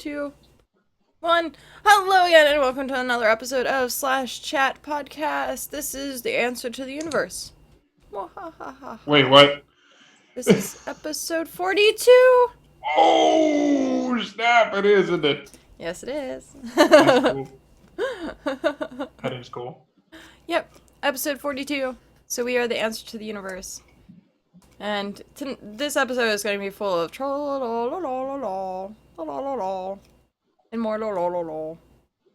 2, 1. Hello again, and welcome to another episode of Slash Chat Podcast. This is the answer to the universe. Wait, what? This is episode 42. Oh, snap, it is, isn't it? Yes, it is. That's cool. That is cool. Yep, episode 42. So we are the answer to the universe. And this episode is going to be full of and more A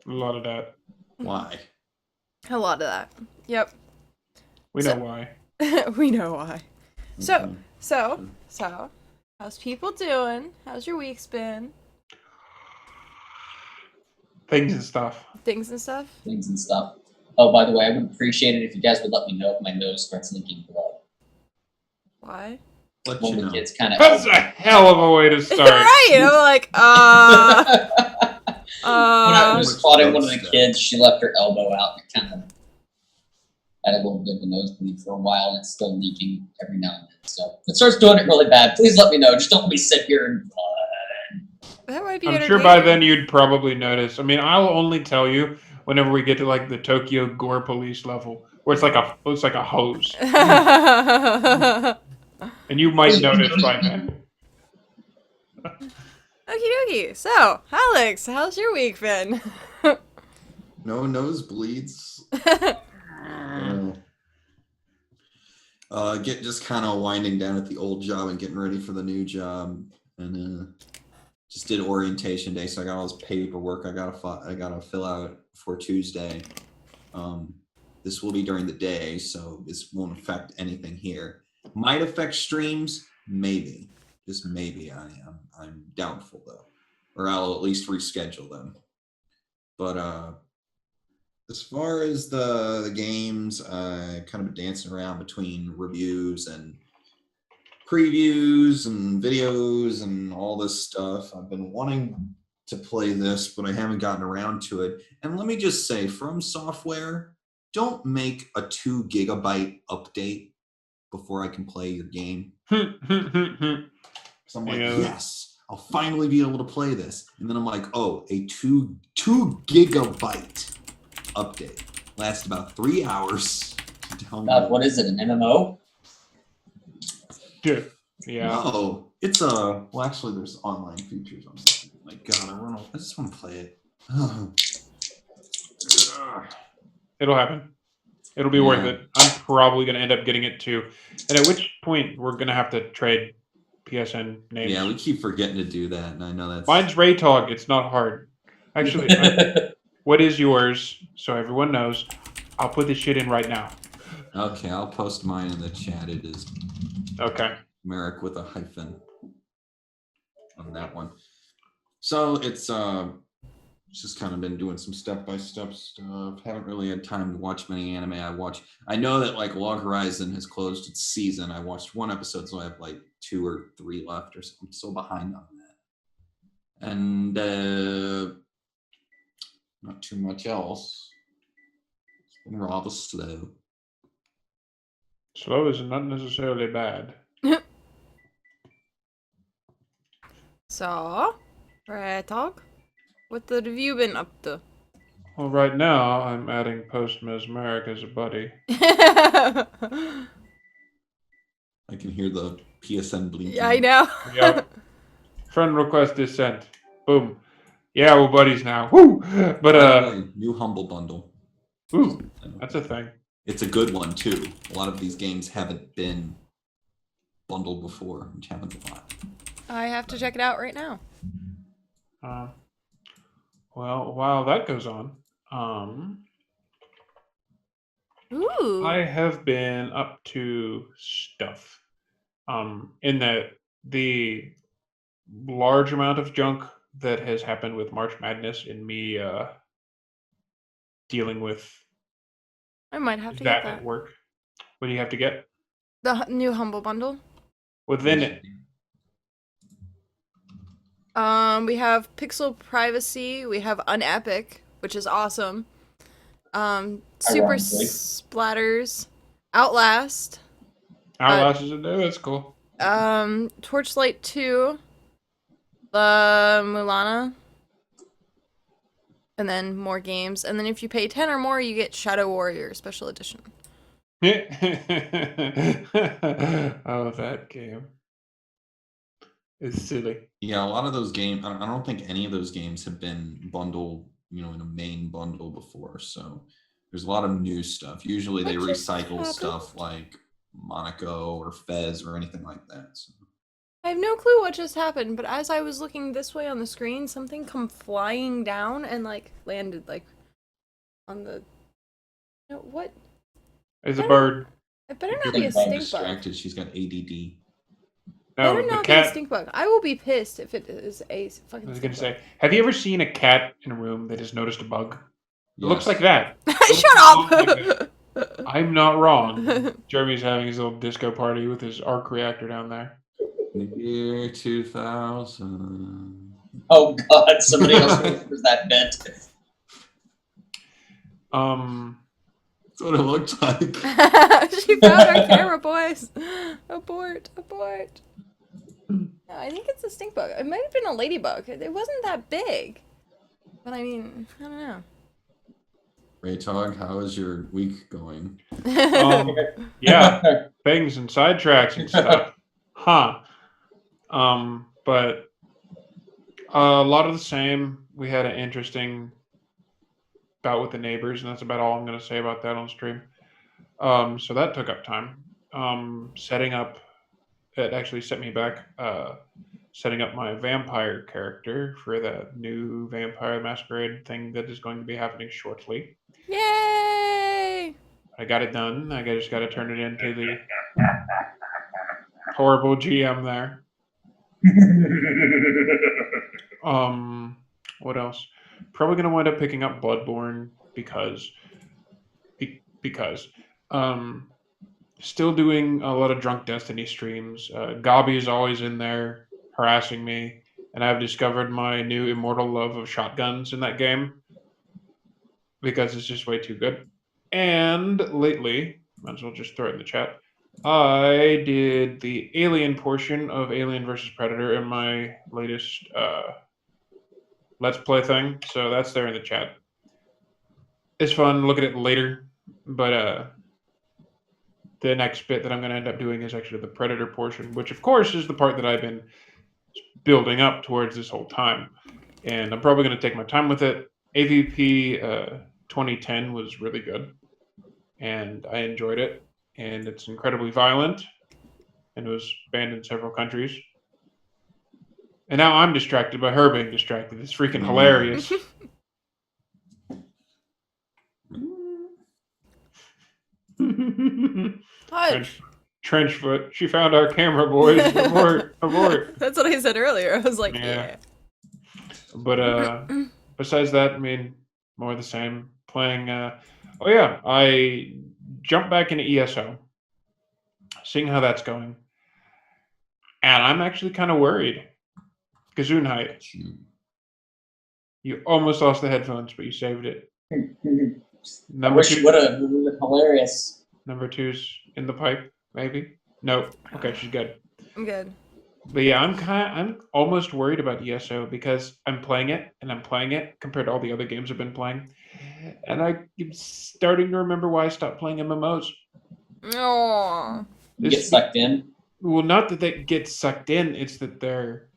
lot of that. Why? A lot of that. Yep. We know why. We know why. So, how's people doing? How's your week's been? Things and stuff. Things and stuff? Things and stuff. Oh, by the way, I would appreciate it if you guys would let me know if my nose starts leaking blood. Why? Let you know. It's kind of That's a hell of a way to start. Right! I'm like, When I was spotting one of the stuff. kids, she left her elbow out and it kind of had a little bit of a nosebleed for a while, and it's still leaking every now and then. So if it starts doing it really bad, please let me know. Just don't let me sit here and that might be I'm entertaining. sure by then you'd probably notice. I mean, I'll only tell you whenever we get to like the Tokyo Gore Police level, where it's like a hose, and you might notice by then. Okie dokie. So, Alex, how's your week been? No nosebleeds. Just kind of winding down at the old job and getting ready for the new job, and just did orientation day, so I got all this paperwork I gotta fill out for Tuesday. This will be during the day, so this won't affect anything here. Might affect streams, maybe, just maybe. I'm doubtful though, or I'll at least reschedule them. But as far as the games, kind of been dancing around between reviews and previews and videos and all this stuff. I've been wanting to play this, but I haven't gotten around to it. And let me just say, From Software, don't make a 2 gigabyte update before I can play your game. So I'm like, Yeah. yes, I'll finally be able to play this. And then I'm like, oh, a 2 gigabyte update lasts about 3 hours. Tell me God, what is it, an MMO? Yeah. No, it's well, actually, there's online features on this. My God, I just want to play it. It'll happen. It'll be worth Yeah. it. I'm probably going to end up getting it too. And at which point, we're going to have to trade PSN names. Yeah, we keep forgetting to do that, and I know that's. Mine's Raytog. It's not hard. Actually, what is yours? So everyone knows. I'll put this shit in right now. Okay, I'll post mine in the chat. It is Okay. Merrick with a hyphen on that one. So it's just kind of been doing some step-by-step stuff. Haven't really had time to watch many anime. I know that like Log Horizon has closed its season. I watched one episode, so I have like 2 or 3 left, or so. I'm so behind on that. And not too much else. It's been rather slow. Slow is not necessarily bad. So, Talk, what the review been up to? Well, right now, I'm adding Post Mesmeric as a buddy. I can hear the PSN blinking. Yeah, I know. Yep. Friend request is sent. Boom. Yeah, we're buddies now. Woo! But, By the way, new Humble Bundle. ooh, that's a thing. It's a good one too. A lot of these games haven't been bundled before, which happens a lot. I have to check it out right now. Well, while that goes on, Ooh. I have been up to stuff. In that the large amount of junk that has happened with March Madness and me dealing with I might have to that get at that. work. What do you have to get? The new Humble Bundle. Within it. We have Pixel Privacy. We have Unepic, which is awesome. Super Ironically. Splatters. Outlast. Outlast is in there. That's cool. Torchlight 2. The Mulana. and then more games, and then if you pay 10 or more, you get Shadow Warrior Special Edition. Oh, that game is silly. Yeah, a lot of those games. I don't think any of those games have been bundled, in a main bundle before. So there's a lot of new stuff. Usually they What just recycle happened? stuff like Monaco or Fez or anything like that. So. I have no clue what just happened, but as I was looking this way on the screen, something come flying down and landed on the. What? It's a bird. It better not be a I'm stink bug. Distracted. She's got ADD. No, Better the not be a cat. stink bug. I will be pissed if it is a fucking. I was stink gonna say, have you ever seen a cat in a room that has noticed a bug? It looks like that. bug. Shut up. I'm not wrong. Jeremy's having his little disco party with his arc reactor down there. The year 2000. Oh God, somebody else remembers that bit. That's what it looked like. She found our camera, boys. Abort. No, I think it's a stink bug. It might have been a ladybug. It wasn't that big. But I mean, I don't know. Raytog, how is your week going? Yeah, things and sidetracks and stuff. Huh. But a lot of the same. We had an interesting bout with the neighbors, and that's about all I'm going to say about that on stream. So that took up time. Setting up, it actually set me back. Setting up my vampire character for the new Vampire Masquerade thing that is going to be happening shortly. Yay! I got it done. I just got to turn it into the horrible GM there. What else? Probably gonna wind up picking up Bloodborne because still doing a lot of drunk Destiny streams. Gobby is always in there harassing me, and I've discovered my new immortal love of shotguns in that game because it's just way too good. And lately, might as well just throw it in the chat. I did the Alien portion of Alien vs. Predator in my latest Let's Play thing, so that's there in the chat. It's fun. Look at it later, but the next bit that I'm going to end up doing is actually the Predator portion, which of course is the part that I've been building up towards this whole time, and I'm probably going to take my time with it. AVP 2010 was really good, and I enjoyed it. And it's incredibly violent, and it was banned in several countries. And now I'm distracted by her being distracted. It's freaking hilarious. Hush. Trenchfoot. She found our camera, boys. Abort. That's what I said earlier. I was like, Yeah. yeah. But besides that, I mean, more of the same. Playing. Oh yeah, I jumped back into ESO, seeing how that's going, and I'm actually kind of worried. Gesundheit. You almost lost the headphones, but you saved it. I Number wish two. you would have. It would have been hilarious. Number two's in the pipe, maybe. No. Okay, she's good. I'm good. But yeah, I'm almost worried about ESO because I'm playing it compared to all the other games I've been playing, and I'm starting to remember why I stopped playing MMOs. Oh. You get sucked in. Well, not that they get sucked in; it's that they're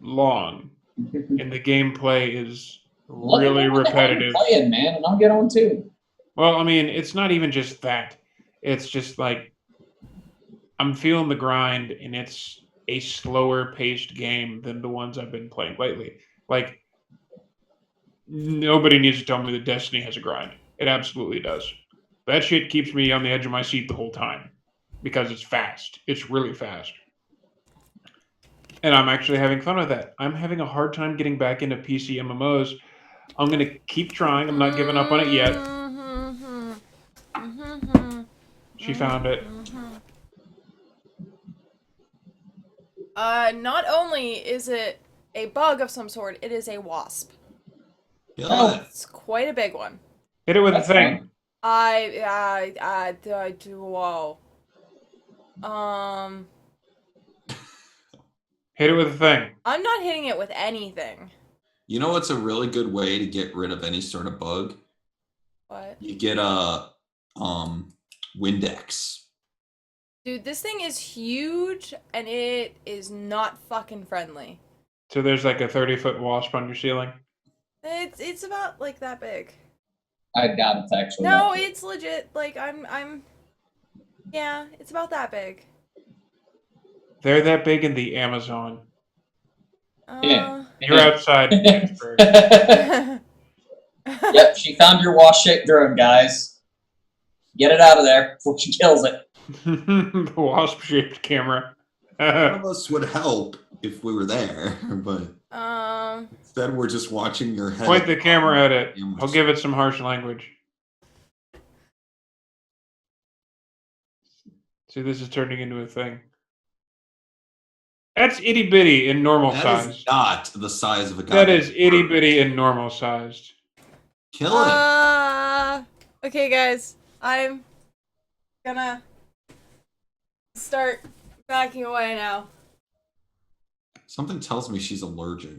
long, and the gameplay is really repetitive. Playing, man, and I'll get on too. Well, I mean, it's not even just that; it's just like I'm feeling the grind, and it's a slower paced game than the ones I've been playing lately. Like, nobody needs to tell me that Destiny has a grind. It absolutely does. That shit keeps me on the edge of my seat the whole time because it's fast. It's really fast. And I'm actually having fun with that. I'm having a hard time getting back into PC MMOs. I'm going to keep trying. I'm not giving up on it yet. She found it. Not only is it a bug of some sort, it is a wasp. Yeah. It's quite a big one. Hit it with That's the thing. fine. Whoa. Hit it with the thing. I'm not hitting it with anything. You know what's a really good way to get rid of any sort of bug? What? You get a Windex. Dude, this thing is huge, and it is not fucking friendly. So there's like a 30-foot wasp on your ceiling. It's about like that big. I doubt it's actually. No, that big. it's legit. Like yeah, it's about that big. They're that big in the Amazon. Yeah. You're outside Pittsburgh. Yep, she found your wash-shaped drone, guys. Get it out of there before she kills it. The wasp-shaped camera. One of us would help if we were there, but instead we're just watching your head. Point the camera at it. Cameras. I'll give it some harsh language. See, this is turning into a thing. That's itty bitty in normal That size. is not the size of a guy. That is itty bitty in normal sized. Kill it. Okay, guys, I'm gonna start backing away now. Something tells me she's allergic.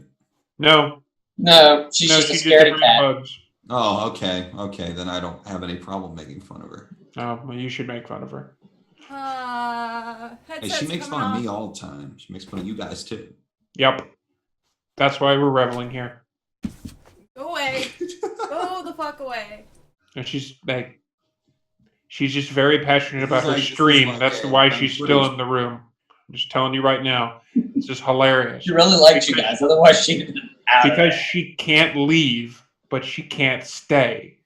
No, No, she's just a she's scaredy afraid cat. of bugs. Oh, okay. Okay, then I don't have any problem making fun of her. Oh, well, you should make fun of her. Hey, Headset's she makes coming fun off. of me all the time. She makes fun of you guys too. Yep. That's why we're reveling here. Go away. Go the fuck away. And she's like, she's just very passionate about her This is stream. like That's a why she's still footage. in the room. I'm just telling you right now. It's just hilarious. She really likes you guys, otherwise she'd been out of Because there. she can't leave, but she can't stay.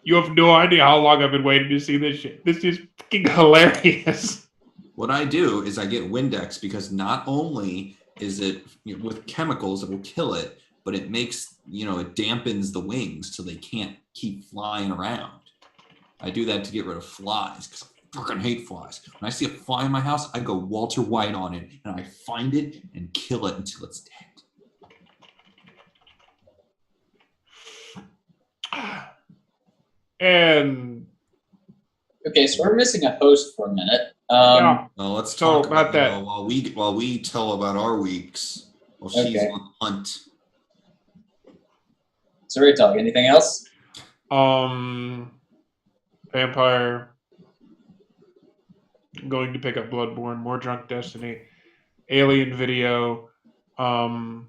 You have no idea how long I've been waiting to see this shit. This is fucking hilarious. What I do is I get Windex because not only is it with chemicals that will kill it, but it makes, it dampens the wings so they can't keep flying around. I do that to get rid of flies because I fucking hate flies. When I see a fly in my house, I go Walter White on it and I find it and kill it until it's dead. And Okay, so we're missing a host for a minute. yeah, Well, let's So, talk about that. while we tell about our weeks. Well, she's Okay. on the hunt. So Ray Talk, anything else? Vampire, going to pick up Bloodborne, more Drunk Destiny, Alien Video. The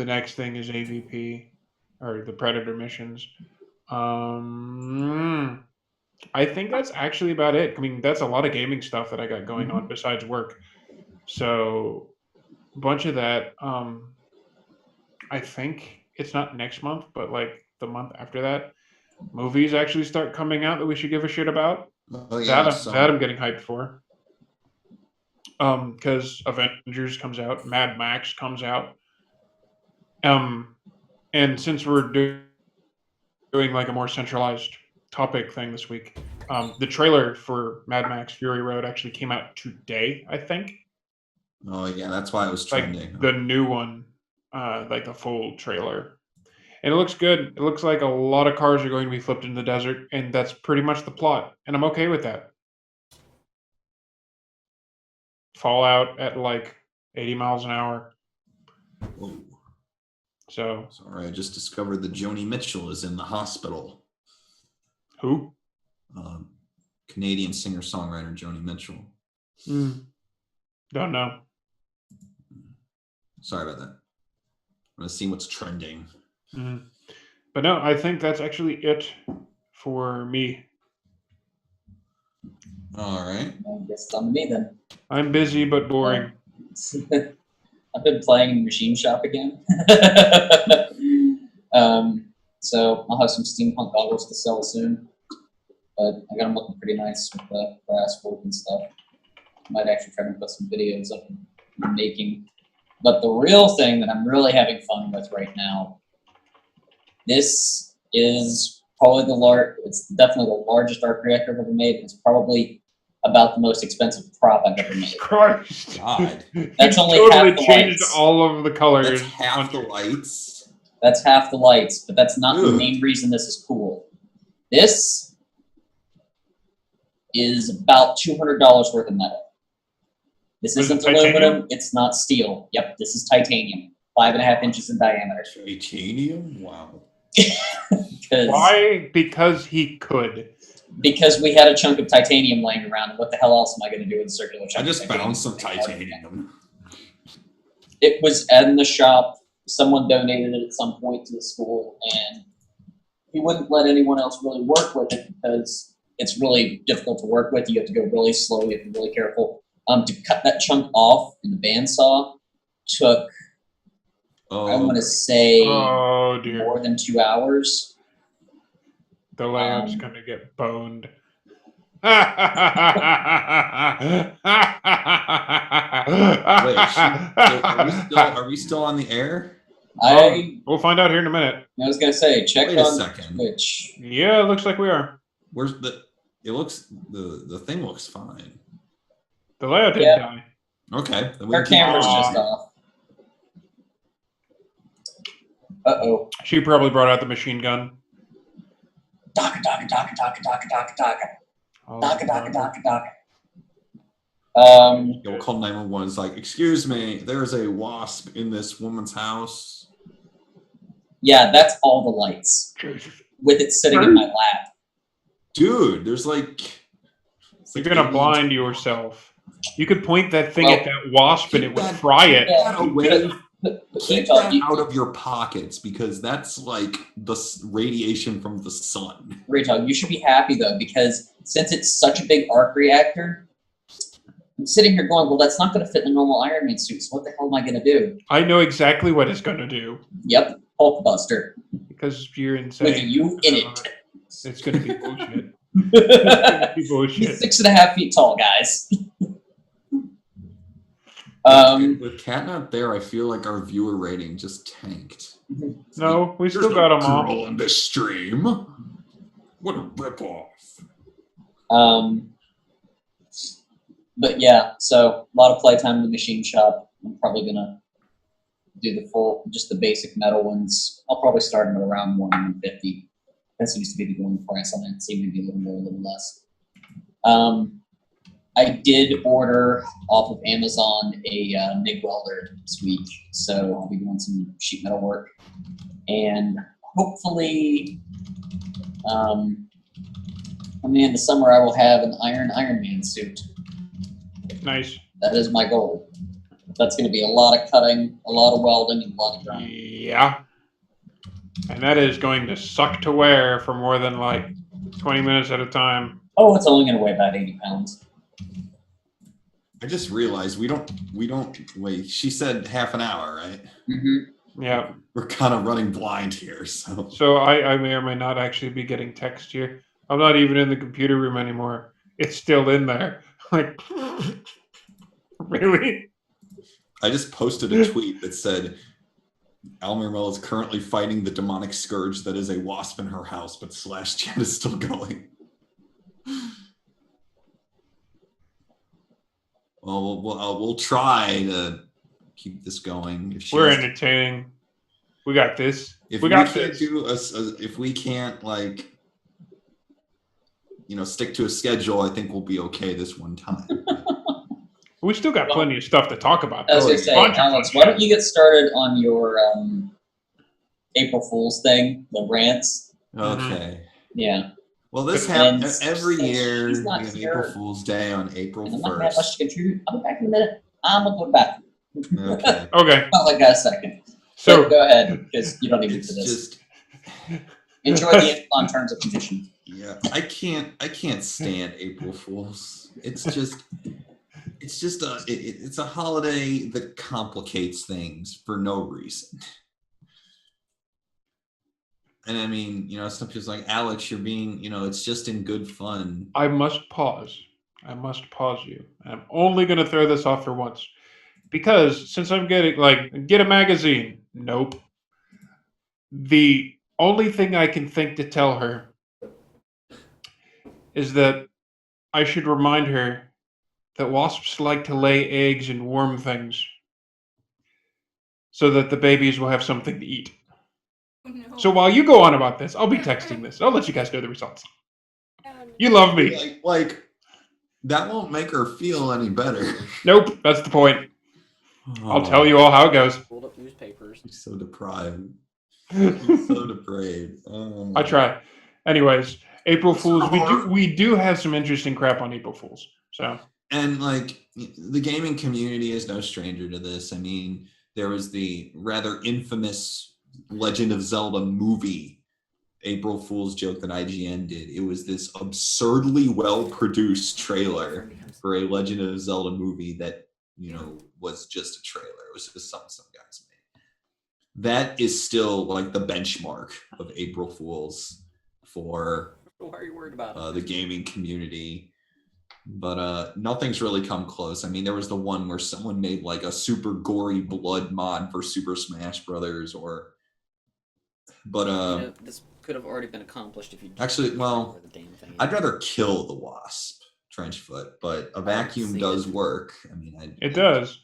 next thing is AVP, or the Predator missions. I think that's actually about it. I mean, that's a lot of gaming stuff that I got going on besides work. So, a bunch of that. I think it's not next month, but like the month after that, movies actually start coming out that we should give a shit about. Oh yeah, that I'm getting hyped for. Because Avengers comes out, Mad Max comes out. And since we're doing like a more centralized topic thing this week, the trailer for Mad Max Fury Road actually came out today, I think. Oh yeah, that's why it was Like trending. the new one, like the full trailer. And it looks good. It looks like a lot of cars are going to be flipped in the desert, and that's pretty much the plot. And I'm okay with that. Fallout at like 80 miles an hour. Whoa. So, Sorry, I just discovered that Joni Mitchell is in the hospital. who? Canadian singer-songwriter Joni Mitchell. Don't know. Sorry about that. I'm gonna see what's trending. But no, I think that's actually it for me. All right. I guess it's on me then. I'm busy but boring. I've been playing in Machine Shop again. So I'll have some steampunk goggles to sell soon. But I got them looking pretty nice with the brass work and stuff. Might actually try to put some videos of them making. But the real thing that I'm really having fun with right now, this is probably it's definitely the largest art reactor I've ever made. It's probably about the most expensive prop I've ever made. Christ. God. That's You only totally half the changed lights. all of the colors. That's half on the your- lights. That's half the lights, but that's not the Ugh. main reason this is cool. This is about $200 worth of metal. This Is it isn't aluminum, titanium? it's not steel. Yep, this is titanium. 5.5 inches in diameter. Titanium? Wow. Why? Because he could. Because we had a chunk of titanium laying around. What the hell else am I going to do with a circular I chunk? just of found some titanium? titanium. It was in the shop. Someone donated it at some point to the school, and he wouldn't let anyone else really work with it because it's really difficult to work with. You have to go really slow. You have to be really careful. To cut that chunk off in the bandsaw took, I'm going to say, Oh dear. more than 2 hours. The layout's Um, gonna get boned. Wait, are we still on the air? We'll find out here in a minute. I was going to say, check Wait a on second. Twitch. Yeah, it looks like we are. Where's the? It looks the thing looks fine. The layout didn't Yeah. die. Okay. Then we Her can keep camera's going. just off. Uh-oh. She probably brought out the machine gun. Daka, daka, daka, daka, daka, daka, daka. Oh, Daka, daka, God. daka, daka. Yeah, we'll call 911. It's like, excuse me, there's a wasp in this woman's house. Yeah, that's all the lights. With it sitting in my lap. Dude, there's like. it's You're like gonna 80 blind yourself. You could point that thing Well, at that wasp and it keep would that- fry it. Keep that away. Keep Rachel, that you- out of your pockets because that's like the radiation from the sun. Rachel, you should be happy though, because since it's such a big arc reactor, I'm sitting here going, well, that's not going to fit in a normal Iron Man suit, so what the hell am I going to do? I know exactly what it's gonna do Yep, Hulk Buster. because you're insane. With you in it. It's gonna be bullshit. It's gonna be bullshit. He's 6.5 feet tall, guys. With Cat not there, I feel like our viewer rating just tanked. No, we There's still got them all. girl in this stream. What a ripoff. But yeah, so a lot of playtime in the machine shop. I'm probably gonna do just the basic metal ones. I'll probably start them at around 150. That seems to be the going price on it. See, maybe a little more, a little less. I did order off of Amazon a MIG welder this week, so I'll be doing some sheet metal work, and hopefully, in the summer I will have an Iron Man suit. Nice. That is my goal. That's going to be a lot of cutting, a lot of welding, and a lot of grinding. Yeah. And that is going to suck to wear for more than like 20 minutes at a time. Oh, it's only going to weigh about 80 pounds. I just realized we don't wait. She said half an hour, right? Mm-hmm. Yeah. We're kind of running blind here, so. So I may or may not actually be getting text here. I'm not even in the computer room anymore. It's still in there. Like, really? I just posted a tweet that said, Almirmel is currently fighting the demonic scourge that is a wasp in her house, but Slash Chat is still going. Well, we'll try to keep this going. If We're entertaining. We got this. If we we got can't this. do if we can't like, stick to a schedule, I think we'll be okay this one time. We still got plenty of stuff to talk about. I was though. going to say, Bunch of Alex, fun why shit. don't you get started on your April Fool's thing, the rants? Okay. Yeah. Well, this And happens every since year. We she's not have here, April Fool's Day on April And I'm not going to have much 1st. to contribute. I'll be back in a minute. I'm going to go back. Okay. Okay. Well, I got a second. So But go ahead, because you don't need it It's for this. just Enjoy the on terms of conditions. yeah. I can't stand April Fools. It's just it's a holiday that complicates things for no reason. And I mean, some people's like, Alex, you're being, it's just in good fun. I must pause. I must pause you. I'm only going to throw this off for once. Because since I'm getting, get a magazine. Nope. The only thing I can think to tell her is that I should remind her that wasps like to lay eggs in warm things so that the babies will have something to eat. Oh, no. So while you go on about this, I'll be texting this. I'll let you guys know the results. You love me. Like that won't make her feel any better. Nope, that's the point. I'll tell you all how it goes. Pulled up newspapers. You're so deprived. You're so depraved. Oh. I try. Anyways, April Fools. hard. We do have some interesting crap on April Fools. So And like the gaming community is no stranger to this. I mean, there was the rather infamous Legend of Zelda movie April Fool's joke that IGN did. It was this absurdly well-produced trailer for a Legend of Zelda movie that, you know, was just a trailer. It was just something some guys made. That is still like the benchmark of April Fools for Why are you worried about it? the gaming community. But nothing's really come close. I mean, there was the one where someone made like a super gory blood mod for Super Smash Brothers, but This could have already been accomplished if you Actually, well, the damn thing. I'd rather kill the wasp, Trenchfoot, but a vacuum see does it. work. I mean, it does.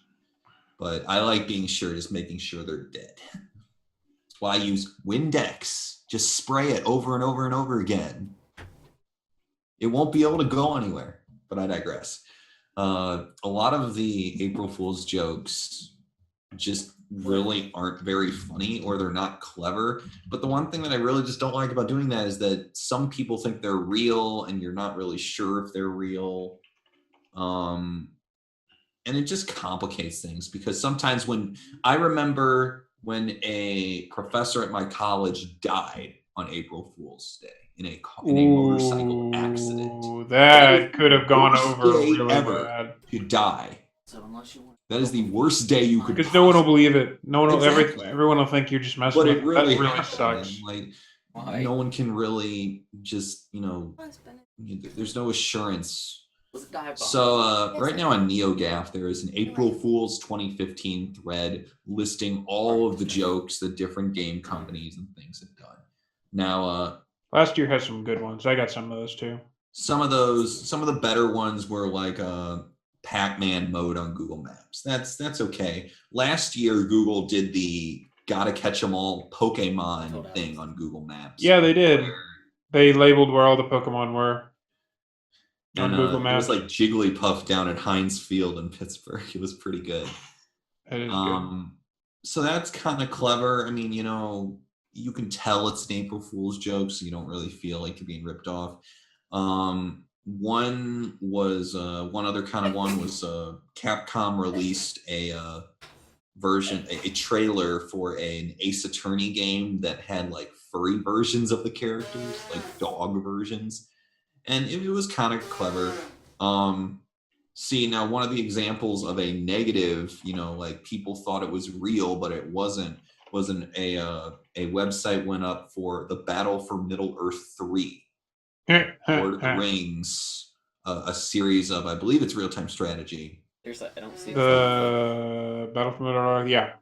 But I like being sure, just making sure they're dead. That's why I use Windex. Just spray it over and over and over again. It won't be able to go anywhere. But I digress. A lot of the April Fool's jokes just really aren't very funny, or they're not clever. But the one thing that I really just don't like about doing that is that some people think they're real and you're not really sure if they're real. And it just complicates things, because sometimes I remember when a professor at my college died on April Fool's Day in a motorcycle accident. Ooh, that could have gone Worst over day really ever. bad. To die. So unless you want, That is the worst day you could. Because no one will believe it. No one will. Exactly. Everyone will think you're just messing But with it it. really, That really happened, sucks. and, like, why? no one can really just, Husband. there's no assurance. Was it dive bomb? So right now on NeoGAF, there is an April Fool's 2015 thread listing all of the jokes that different game companies and things have done. Now, Last year had some good ones. I got some of those too. some of the better ones were like Pac-Man mode on Google Maps. That's okay. Last year, Google did the gotta catch 'em all Pokemon thing on Google Maps. Yeah, they did. where- They labeled where all the Pokemon were on And Google it Maps. was like Jigglypuff down at Heinz Field in Pittsburgh. It was pretty good. That is good. So that's kind of clever. I mean, you can tell it's an April Fool's joke, so you don't really feel like you're being ripped off. One other kind of one was Capcom released a trailer for an Ace Attorney game that had like furry versions of the characters, like dog versions, and it was kind of clever. See, now one of the examples of a negative, like people thought it was real, but it wasn't, a website went up for the Battle for Middle-earth 3, Lord of the Rings, a series of, I believe it's real-time strategy. There's I don't see The Battle for Middle-earth, yeah.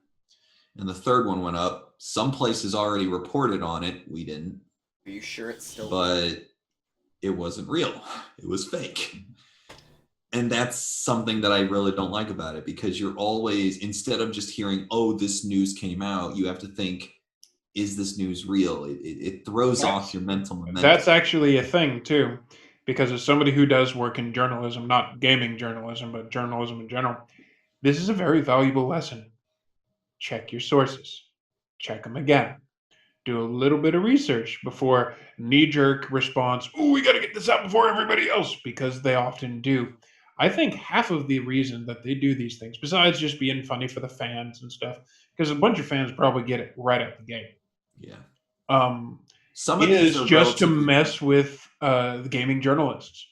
And the third one went up. Some places already reported on it. We didn't. Are you sure it's still? But it wasn't real. It was fake. And that's something that I really don't like about it, because you're always, instead of just hearing, oh, this news came out, you have to think, is this news real? It throws off your mental momentum. That's actually a thing too, because as somebody who does work in journalism, not gaming journalism, but journalism in general, this is a very valuable lesson. Check your sources. Check them again. Do a little bit of research before knee-jerk response, oh, we got to get this out before everybody else, because they often do. I think half of the reason that they do these things, besides just being funny for the fans and stuff, because a bunch of fans probably get it right out the gate. Yeah. Some of it is just to mess with the gaming journalists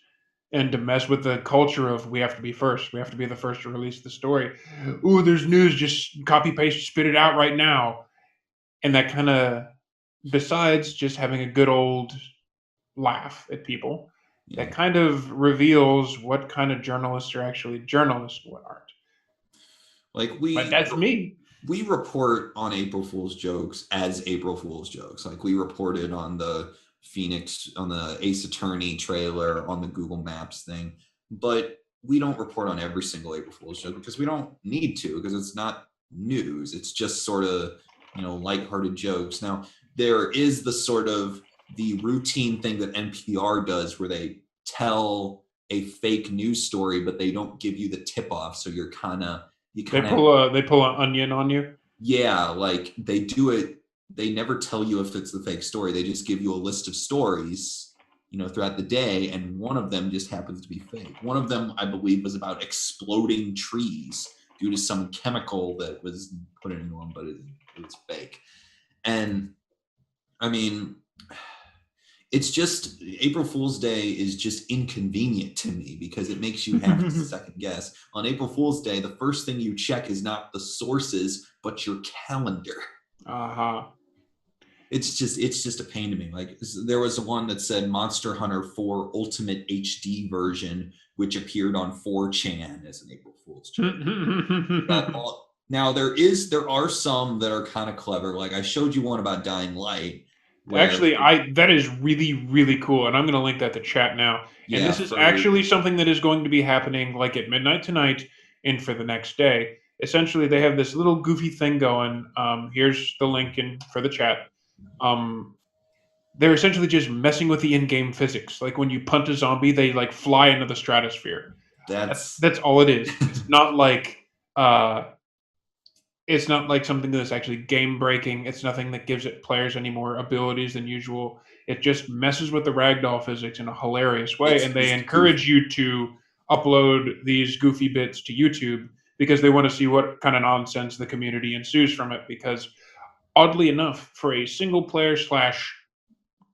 and to mess with the culture of we have to be first. We have to be the first to release the story. Ooh, there's news. Just copy paste, spit it out right now. And that kind of, besides just having a good old laugh at people, that kind of reveals what kind of journalists are actually journalists and what aren't. But that's me. We report on April Fool's jokes as April Fool's jokes. Like we reported on the on the Ace Attorney trailer, on the Google Maps thing, but we don't report on every single April Fool's joke because we don't need to, because it's not news. It's just sort of, lighthearted jokes. Now, there is the routine thing that NPR does where they tell a fake news story, but they don't give you the tip off. So you're kind of you They kind of pull an onion on you. yeah, like they do it. They never tell you if it's the fake story. They just give you a list of stories, throughout the day, and one of them just happens to be fake. One of them, I believe, was about exploding trees due to some chemical that was put into them, but it was fake. And I mean, it's just April Fool's Day is just inconvenient to me because it makes you have to second guess. On April Fool's Day, the first thing you check is not the sources, but your calendar. Uh-huh. It's just a pain to me. Like there was one that said Monster Hunter 4 Ultimate HD version, which appeared on 4chan as an April Fool's joke. Now there are some that are kind of clever. Like I showed you one about Dying Light. Actually, that is really, really cool, and I'm going to link that to chat now. And this is actually something that is going to be happening like at midnight tonight and for the next day. Essentially, they have this little goofy thing going. Here's the link for the chat. They're essentially just messing with the in-game physics. Like when you punt a zombie, they like fly into the stratosphere. That's all it is. It's not like something that's actually game breaking. It's nothing that gives it players any more abilities than usual. It just messes with the ragdoll physics in a hilarious way, and they encourage you to upload these goofy bits to YouTube because they want to see what kind of nonsense the community ensues from it. Because oddly enough, for a single player /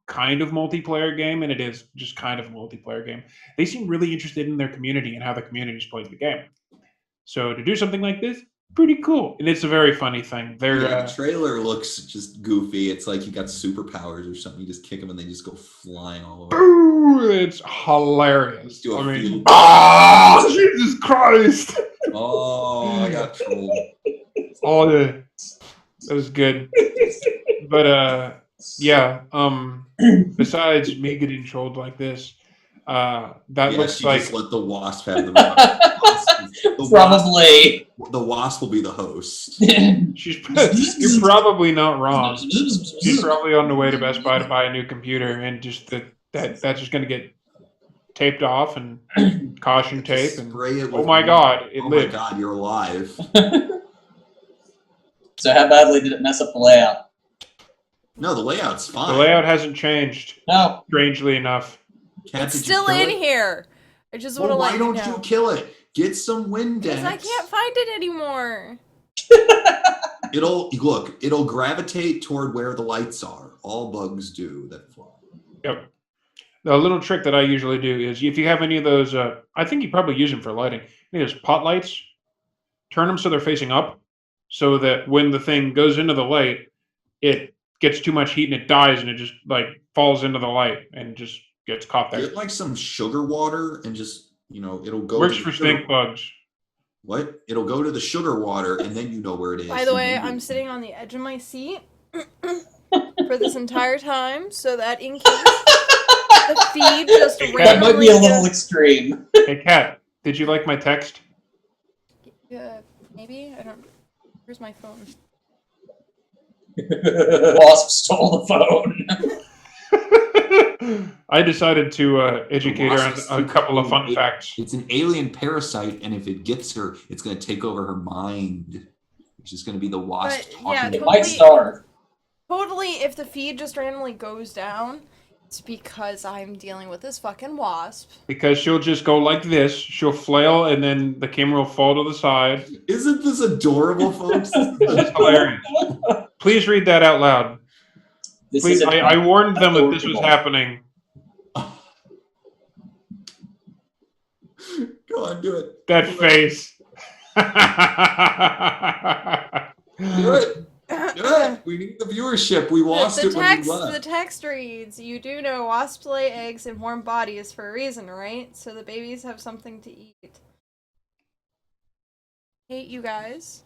kind of multiplayer game, and it is just kind of a multiplayer game, they seem really interested in their community and how the community's played the game. So to do something like this, pretty cool. And it's a very funny thing. The trailer looks just goofy. It's like you got superpowers or something. You just kick them and they just go flying all over. Ooh, it's hilarious. Jesus Christ! Oh, I got trolled. Oh, yeah. That was good. But yeah. Besides me getting trolled like this, looks like just let the wasp have the Probably. The wasp will be the host. You're probably not wrong. She's probably on the way to Best Buy to buy a new computer, and just that's just going to get taped off and caution tape. And spray it. Oh my God! It lived. My God, you're alive. So how badly did it mess up the layout? No, the layout's fine. The layout hasn't changed. No. Strangely enough. It's still in here. I just want to let you know. Why don't you kill it? Get some Windex. Because I can't find it anymore. It'll gravitate toward where the lights are. All bugs do that fly. Yep. The little trick that I usually do is if you have any of those, I think you probably use them for lighting. Any of those pot lights, turn them so they're facing up, so that when the thing goes into the light, it gets too much heat and it dies, and it just like falls into the light and just gets caught there. Get like some sugar water and just it'll go. Works for stink bugs. What? It'll go to the sugar water, and then you know where it is. By the way, I'm sitting on the edge of my seat for this entire time, so that in case the feed just randomly... That might be a little extreme. Hey, Kat, did you like my text? Yeah, maybe? I don't... Where's my phone? Wasp stole the phone. I decided to educate her on a couple of fun facts. It's an alien parasite, and if it gets her, it's going to take over her mind. It's just going to be the wasp talking. Yeah, it might starve. Totally, if the feed just randomly goes down, it's because I'm dealing with this fucking wasp. Because she'll just go like this, she'll flail, and then the camera will fall to the side. Isn't this adorable, folks? This is hilarious. Please read that out loud. Please, I warned them that this was happening. Go on, do it. That face. Do it. Do it. We need the viewership. We lost it when we left. The text reads, "You do know wasps lay eggs in warm bodies for a reason, right? So the babies have something to eat." Hate you guys.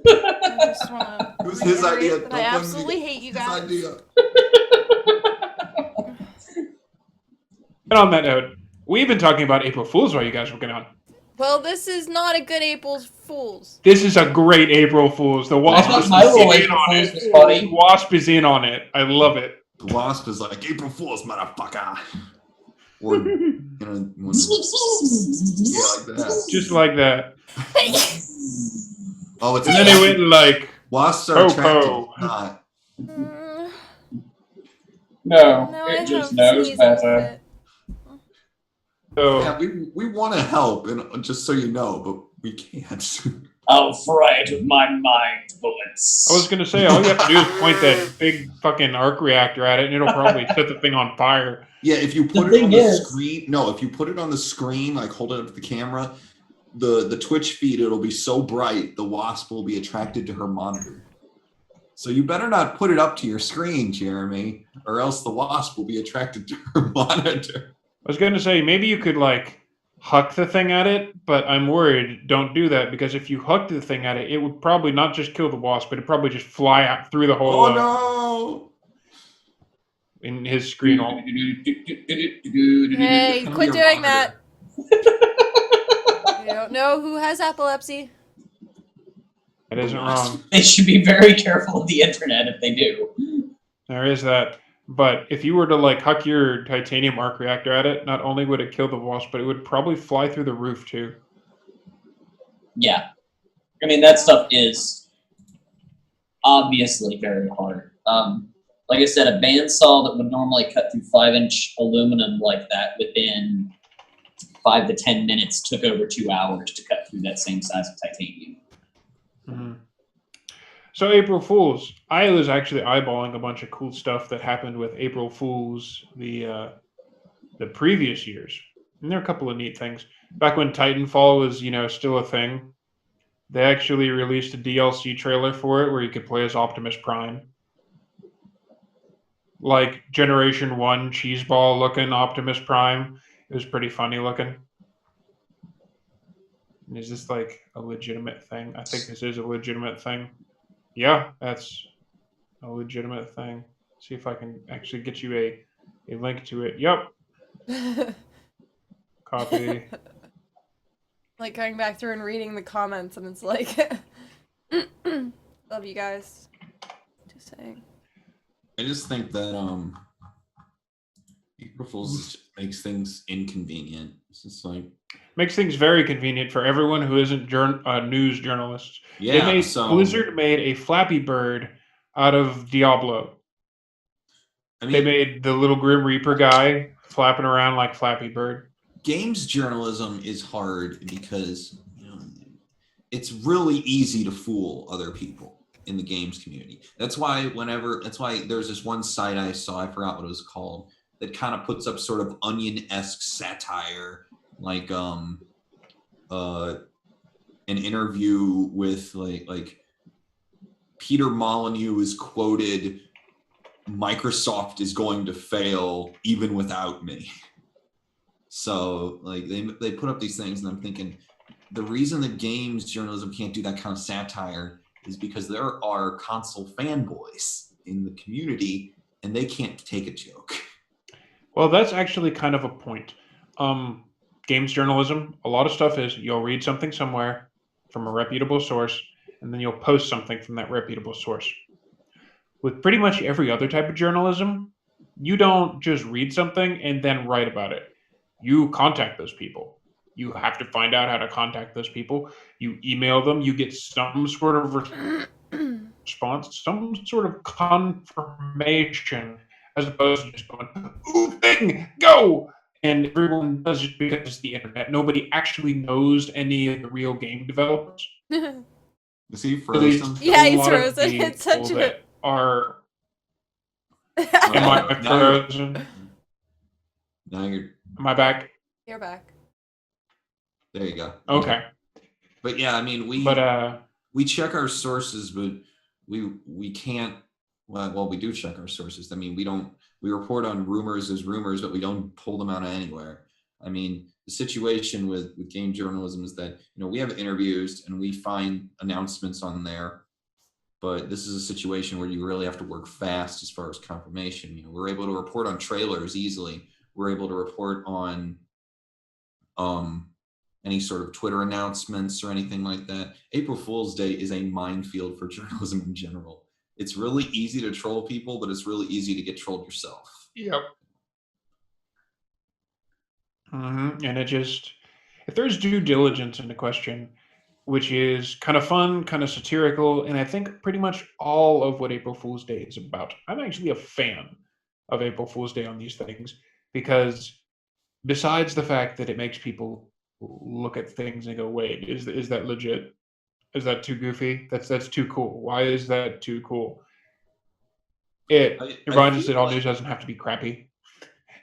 I just wanna it was his idea. I absolutely hate you guys. And on that note, we've been talking about April Fools while you guys were going on. Well, this is not a good April Fool's. This is a great April Fool's. The Wasp is in on it. The Wasp is in on it. I love it. The Wasp is like, April Fool's, motherfucker. Or, yeah, like that. Just like that. Oh, it's And then it went like, wasps are attracted. Po. Not. Mm, No, now I it just have knows sneezing better. fit. so Yeah, we want to help, and just so you know, but we can't. I'll fry it with my mind bullets. I was gonna say all you have to do is point that big fucking arc reactor at it, and it'll probably set the thing on fire. Yeah, if you put The it on thing the is- screen, no, if you put it on the screen, like hold it up to the camera, the Twitch feed, it'll be so bright, the wasp will be attracted to her monitor. So you better not put it up to your screen, Jeremy, or else the wasp will be attracted to her monitor. I was gonna say maybe you could like huck the thing at it, but I'm worried. Don't do that because if you huck the thing at it, it would probably not just kill the wasp, but it'd probably just fly out through the hole Oh no! in his screen. Hey, Come quit to your doing that. monitor. You don't know who has epilepsy. That isn't wrong. They should be very careful of the internet if they do. There is that. But if you were to like huck your titanium arc reactor at it, not only would it kill the wasp, but it would probably fly through the roof too. Yeah. I mean, that stuff is obviously very hard. Like I said, a bandsaw that would normally cut through 5-inch aluminum like that within 5 to 10 minutes took over 2 hours to cut through that same size of titanium. Mhm. So April Fools, I was actually eyeballing a bunch of cool stuff that happened with April Fools the previous years, and there are a couple of neat things. Back when Titanfall was still a thing, they actually released a DLC trailer for it where you could play as Optimus Prime, like Generation 1 cheeseball looking Optimus Prime. It was pretty funny looking. And is this like a legitimate thing? I think this is a legitimate thing. Yeah, that's a legitimate thing. See if I can actually get you a link to it. Yep. Copy. Like going back through and reading the comments, and it's like, love you guys. Just saying. I just think that April Fools just makes things inconvenient. It's just like, Makes things very convenient for everyone who isn't news journalists. yeah, Blizzard made a Flappy Bird out of Diablo. I They mean, made the little Grim Reaper guy flapping around like Flappy Bird. games journalism is hard because it's really easy to fool other people in the games community. That's why there's this one site I saw, I forgot what it was called, that kind of puts up sort of Onion-esque satire, like an interview with like Peter Molyneux is quoted, "Microsoft is going to fail even without me." So like they put up these things, and I'm thinking the reason that games journalism can't do that kind of satire is because there are console fanboys in the community, and they can't take a joke. Well, that's actually kind of a point. Games journalism, a lot of stuff is you'll read something somewhere from a reputable source, and then you'll post something from that reputable source. With pretty much every other type of journalism, you don't just read something and then write about it. You contact those people. You have to find out how to contact those people. You email them. You get some sort of response, some sort of confirmation, as opposed to just going, "Ooh, thing, go!" And everyone does it because it's the internet. Nobody actually knows any of the real game developers. Is he At least frozen? Yeah, a he's lot of frozen. people It's such a- that are. Am Now I you're- frozen? Now you're Am I back? You're back. there. You go. Okay, But yeah, I mean we check our sources, but we can't. Well, we do check our sources. I mean, we report on rumors as rumors, but we don't pull them out of anywhere. I mean, the situation with game journalism is that we have interviews and we find announcements on there, but this is a situation where you really have to work fast as far as confirmation. We're able to report on trailers easily. We're able to report on any sort of Twitter announcements or anything like that. April Fool's Day is a minefield for journalism in general. It's really easy to troll people, but it's really easy to get trolled yourself. Yep. And it just, if there's due diligence in the question, which is kind of fun, kind of satirical, and I think pretty much all of what April Fool's Day is about. I'm actually a fan of April Fool's Day on these things because besides the fact that it makes people look at things and go, "Wait, is that legit? Is that too goofy? That's too cool. Why is that too cool?" It I reminds us feel that all like- news doesn't have to be crappy,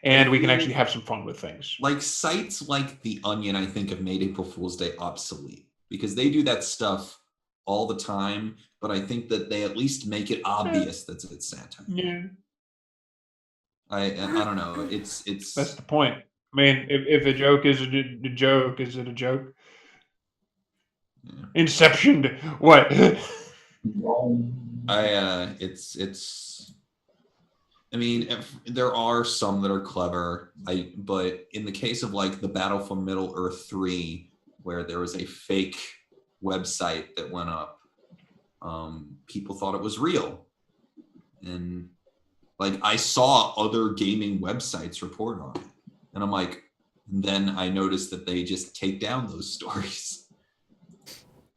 and we can feel actually have some fun with things. Like sites like The Onion, I think, have made April Fool's Day obsolete because they do that stuff all the time. But I think that they at least make it obvious that it's satire. Yeah, I don't know. It's that's the point. I mean, if a joke is a joke, is it a joke? Yeah. Inception. What? it's. I mean, there are some that are clever. But in the case of like the Battle for Middle Earth 3, where there was a fake website that went up, people thought it was real, and like I saw other gaming websites report on it, and I'm like, and then I noticed that they just take down those stories.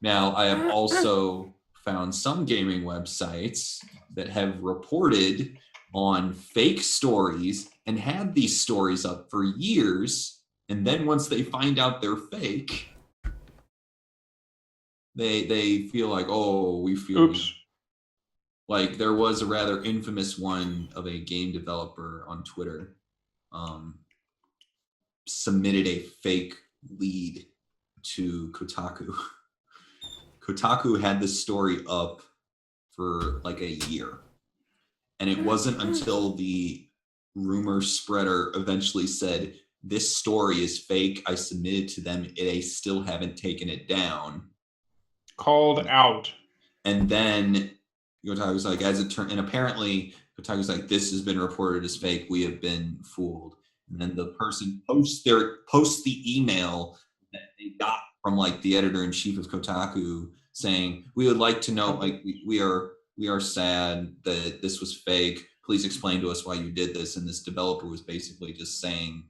Now, I have also found some gaming websites that have reported on fake stories and had these stories up for years. And then once they find out they're fake, they feel like, oh, we feel Oops. like there was a rather infamous one of a game developer on Twitter submitted a fake lead to Kotaku. Kotaku had this story up for like a year. And it wasn't until the rumor spreader eventually said, this story is fake. I submitted to them. They still haven't taken it down. Called out. And then Kotaku's like, as it turned, and apparently Kotaku's like, this has been reported as fake. We have been fooled. And then the person posts the email that they got from like the editor-in-chief of Kotaku saying, we would like to know, like, we are sad that this was fake. Please explain to us why you did this. And this developer was basically just saying,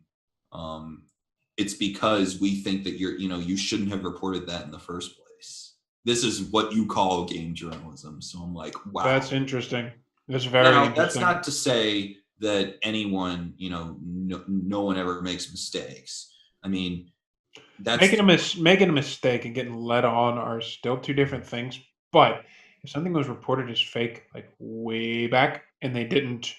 it's because we think that you shouldn't have reported that in the first place. This is what you call game journalism. So I'm like, wow. That's interesting. That's very Now, interesting. that's not to say that anyone, no one ever makes mistakes. I mean, that's Making a mistake and getting led on are still two different things. But if something was reported as fake, like way back, and they didn't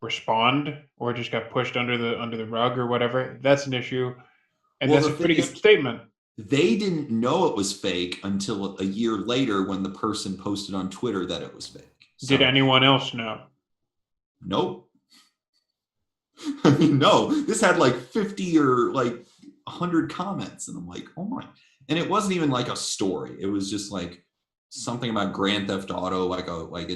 respond or just got pushed under the rug or whatever, that's an issue. And Well, that's a the pretty thing good is- statement. they didn't know it was fake until a year later when the person posted on Twitter that it was fake. Did So, anyone else know? Nope. I mean, no. This had like 50 or like 100 comments, and I'm like, oh my! And it wasn't even like a story. It was just like something about Grand Theft Auto, like it's been teaching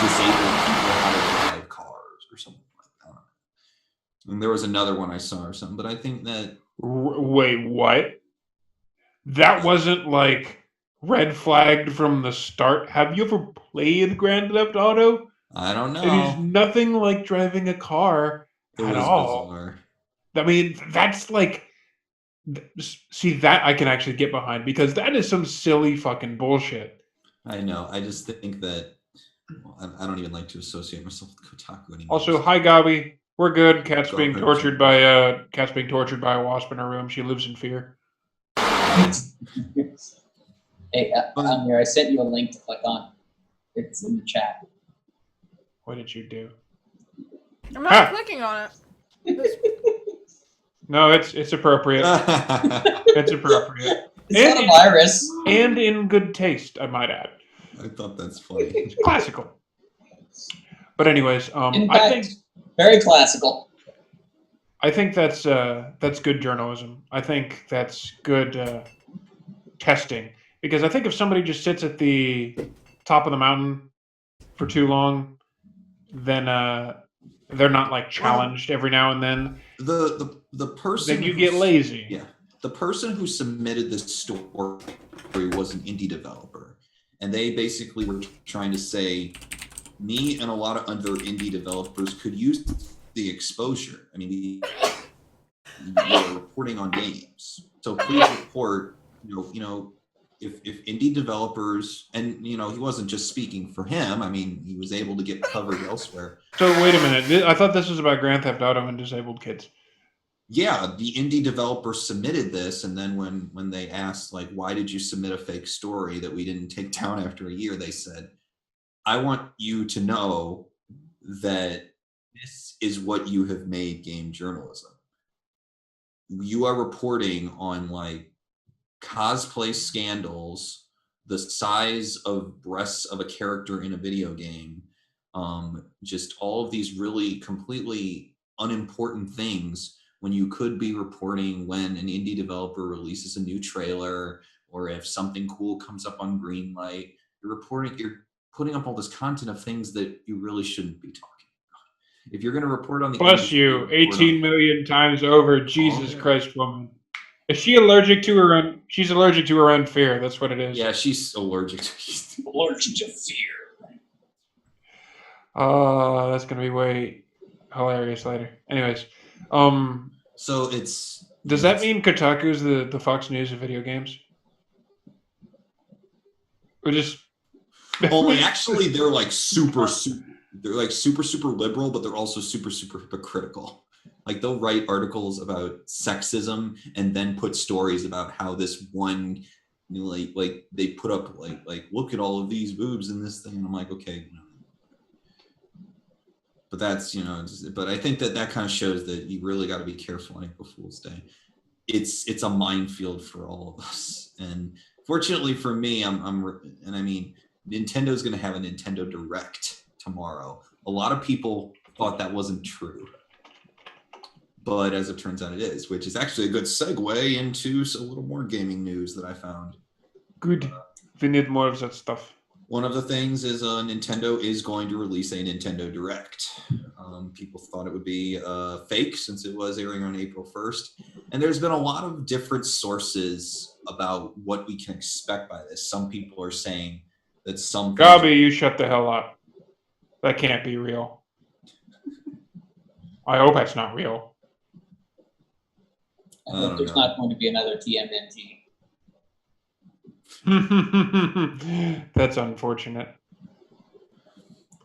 disabled people how to drive cars or something like that. I don't know. And there was another one I saw or something, but I think that Wait, what? That wasn't like red flagged from the start. Have you ever played Grand Theft Auto? I don't It is know. nothing like driving a car It at was all. bizarre. I mean, that's like, see, that I can actually get behind because that is some silly fucking bullshit. I know. I just think that I don't even like to associate myself with Kotaku anymore. Also, hi Gabi, we're good. Cat's Go being ahead, tortured by a wasp in her room. She lives in fear. Hey, Amir, I sent you a link to click on. It's in the chat. What did you do? I'm not Ah. clicking on it. No, it's appropriate. It's appropriate. It's not a virus. And in good taste, I might add. I thought that's funny. It's classical. But anyways, In I fact, think very classical. that's good journalism. I think that's good testing because I think if somebody just sits at the top of the mountain for too long, then they're not like challenged every now and then. The person Then you who get s- lazy. Yeah, the person who submitted this story was an indie developer, and they basically were trying to say, me and a lot of other indie developers could use the exposure. I mean, you're reporting on games, so please report if indie developers, and he wasn't just speaking for him. I mean, he was able to get covered elsewhere. So wait a minute. I thought this was about Grand Theft Auto and disabled kids. Yeah, the indie developer submitted this, and then when they asked, like, why did you submit a fake story that we didn't take down after a year, they said, I want you to know that this is what you have made game journalism. You are reporting on like cosplay scandals, the size of breasts of a character in a video game, just all of these really completely unimportant things when you could be reporting when an indie developer releases a new trailer, or if something cool comes up on Greenlight. You're putting up all this content of things that you really shouldn't be talking about. If you're going to report on the Bless you, 18 million times over. Jesus Christ, woman. Is she allergic to her own? She's allergic to her own fear. That's what it is. Yeah, she's allergic to fear. That's gonna be way hilarious later. Anyways, so it's. Does that mean Kotaku's the Fox News of video games? Or just. Well, actually, they're like super liberal, but they're also super hypocritical. Like they'll write articles about sexism and then put stories about how this one, like they put up like look at all of these boobs in this thing, and I'm like, okay, but that's but I think that kind of shows that you really got to be careful on April Fool's Day. It's a minefield for all of us, and fortunately for me, and I mean, Nintendo's going to have a Nintendo Direct tomorrow. A lot of people thought that wasn't true. But as it turns out, it is, which is actually a good segue into a little more gaming news that I found. Good. We need more of that stuff. One of the things is Nintendo is going to release a Nintendo Direct. People thought it would be fake since it was airing on April 1st. And there's been a lot of different sources about what we can expect by this. Some people are saying that some... Gabi, you shut the hell up. That can't be real. I hope that's not real. I hope there's not going to be another TMNT. That's unfortunate.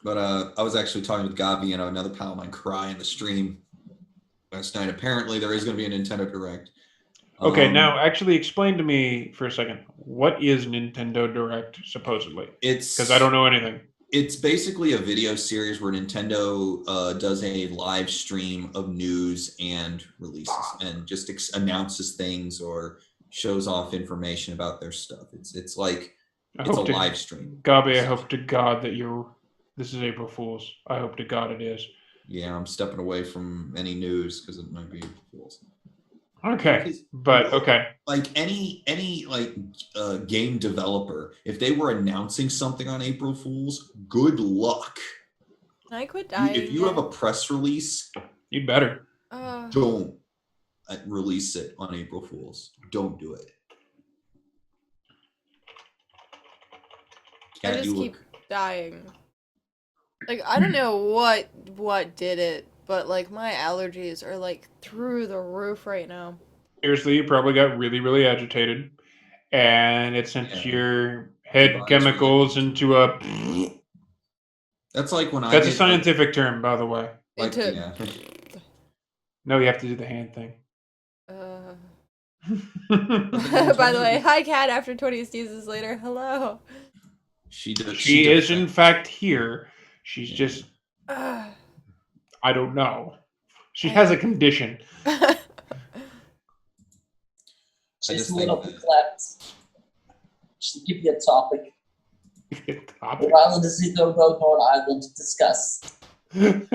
But I was actually talking with Gabi and another pal of mine, Cry, in the stream last night. Apparently, there is going to be a Nintendo Direct. Okay, now actually explain to me for a second. What is Nintendo Direct, supposedly? Because I don't know anything. It's basically a video series where Nintendo does a live stream of news and releases and just announces things or shows off information about their stuff. It's like it's a live stream. Gabi, I hope to God that this is April Fool's. I hope to God it is. Yeah, I'm stepping away from any news because it might be April Fool's. Okay, but okay. Like any game developer, if they were announcing something on April Fool's, good luck. I quit dying. If you have a press release, you better don't release it on April Fool's. Don't do it. I just keep dying. Like I don't know what did it. But, like, my allergies are, like, through the roof right now. Seriously, you probably got really, really agitated. And it sent your head chemicals into a... That's like when That's a scientific term, by the way. Like, No, you have to do the hand thing. By the way, hi, Kat, after 20 sneezes later. Hello. She is, in fact, here. She's just... I don't know. She has a condition. Just a little reflect. Just give you a topic. Topic. Rather than sit on I want to discuss. And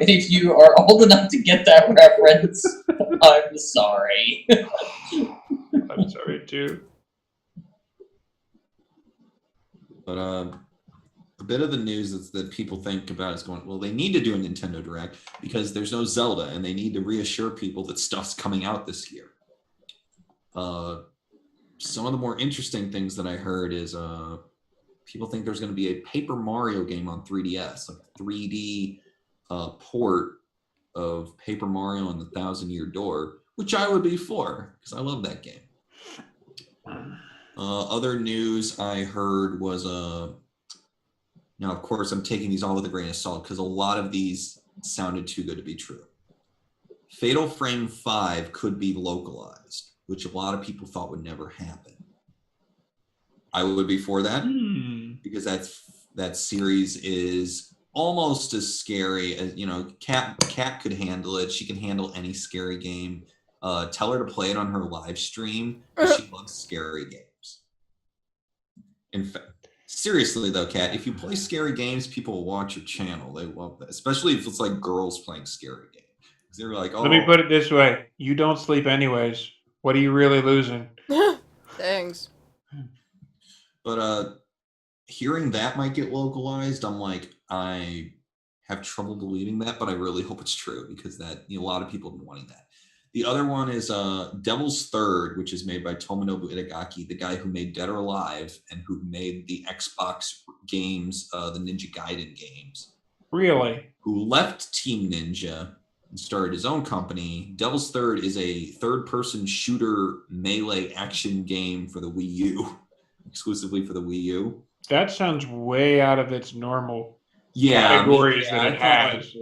if you are old enough to get that reference, I'm sorry. I'm sorry too. But a bit of the news is that people think about is going, well, they need to do a Nintendo Direct because there's no Zelda and they need to reassure people that stuff's coming out this year. Some of the more interesting things that I heard is people think there's going to be a Paper Mario game on 3DS, like a 3D port of Paper Mario and the Thousand Year Door, which I would be for because I love that game. Other news I heard was now of course I'm taking these all with a grain of salt because a lot of these sounded too good to be true. Fatal Frame 5 could be localized, which a lot of people thought would never happen. I would be for that because that series is almost as scary as, you know, Kat could handle it. She can handle any scary game. Tell her to play it on her live stream. She loves scary games. In fact, seriously though, Kat, if you play scary games, people will watch your channel. They love that, especially if it's like girls playing scary games. They're like, oh. Let me put it this way: you don't sleep anyways. What are you really losing? Thanks. But hearing that might get localized, I'm like, I have trouble believing that, but I really hope it's true because that, you know, a lot of people have been wanting that. The other one is Devil's Third, which is made by Tomonobu Itagaki, the guy who made Dead or Alive and who made the Xbox games, the Ninja Gaiden games. Really? Who left Team Ninja and started his own company. Devil's Third is a third-person shooter melee action game for the Wii U, exclusively for the Wii U. That sounds way out of its normal categories that it has.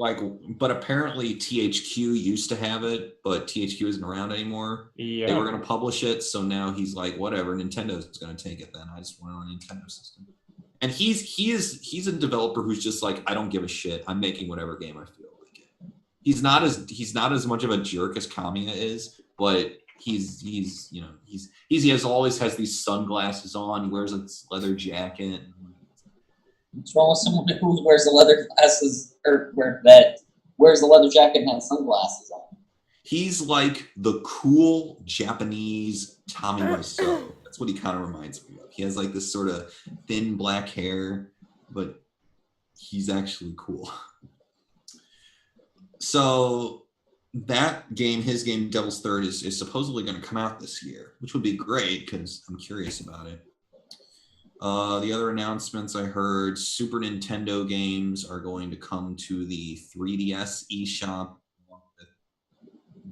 But apparently THQ used to have it, but THQ isn't around anymore. Yeah. They were going to publish it, so now he's like, whatever, Nintendo's going to take it then. I just want it on a Nintendo system. And he's a developer who's just like, I don't give a shit. I'm making whatever game I feel like it. He's not as much of a jerk as Kamiya is, but he always has these sunglasses on. He wears a leather jacket. What's wrong with someone who wears the leather glasses or wears the leather jacket and has sunglasses on? He's like the cool Japanese Tommy Wiseau. That's what he kind of reminds me of. He has like this sort of thin black hair, but he's actually cool. So that game, his game, Devil's Third, is supposedly going to come out this year, which would be great because I'm curious about it. The other announcements I heard, Super Nintendo games are going to come to the 3DS eShop.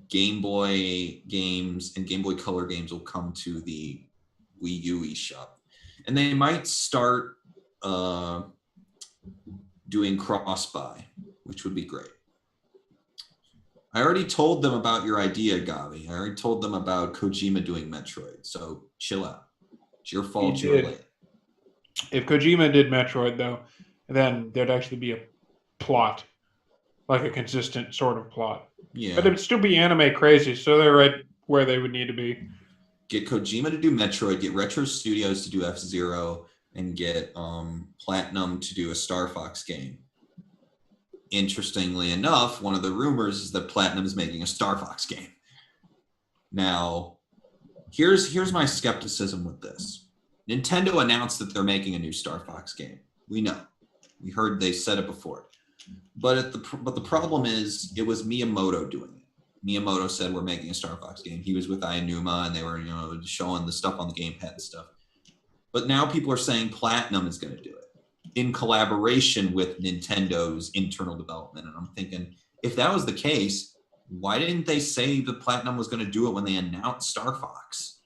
Game Boy games and Game Boy Color games will come to the Wii U eShop. And they might start doing cross-buy, which would be great. I already told them about your idea, Gabi. I already told them about Kojima doing Metroid, so chill out. It's your fault you're late. If Kojima did Metroid, though, then there'd actually be a plot, like a consistent sort of plot. Yeah. But it'd still be anime crazy, so they're right where they would need to be. Get Kojima to do Metroid, get Retro Studios to do F-Zero, and get Platinum to do a Star Fox game. Interestingly enough, one of the rumors is that Platinum is making a Star Fox game. Now, here's my skepticism with this. Nintendo announced that they're making a new Star Fox game. We know. We heard they said it before. But the problem is it was Miyamoto doing it. Miyamoto said we're making a Star Fox game. He was with Aonuma and they were, showing the stuff on the gamepad and stuff. But now people are saying Platinum is going to do it in collaboration with Nintendo's internal development. And I'm thinking, if that was the case, why didn't they say that Platinum was going to do it when they announced Star Fox?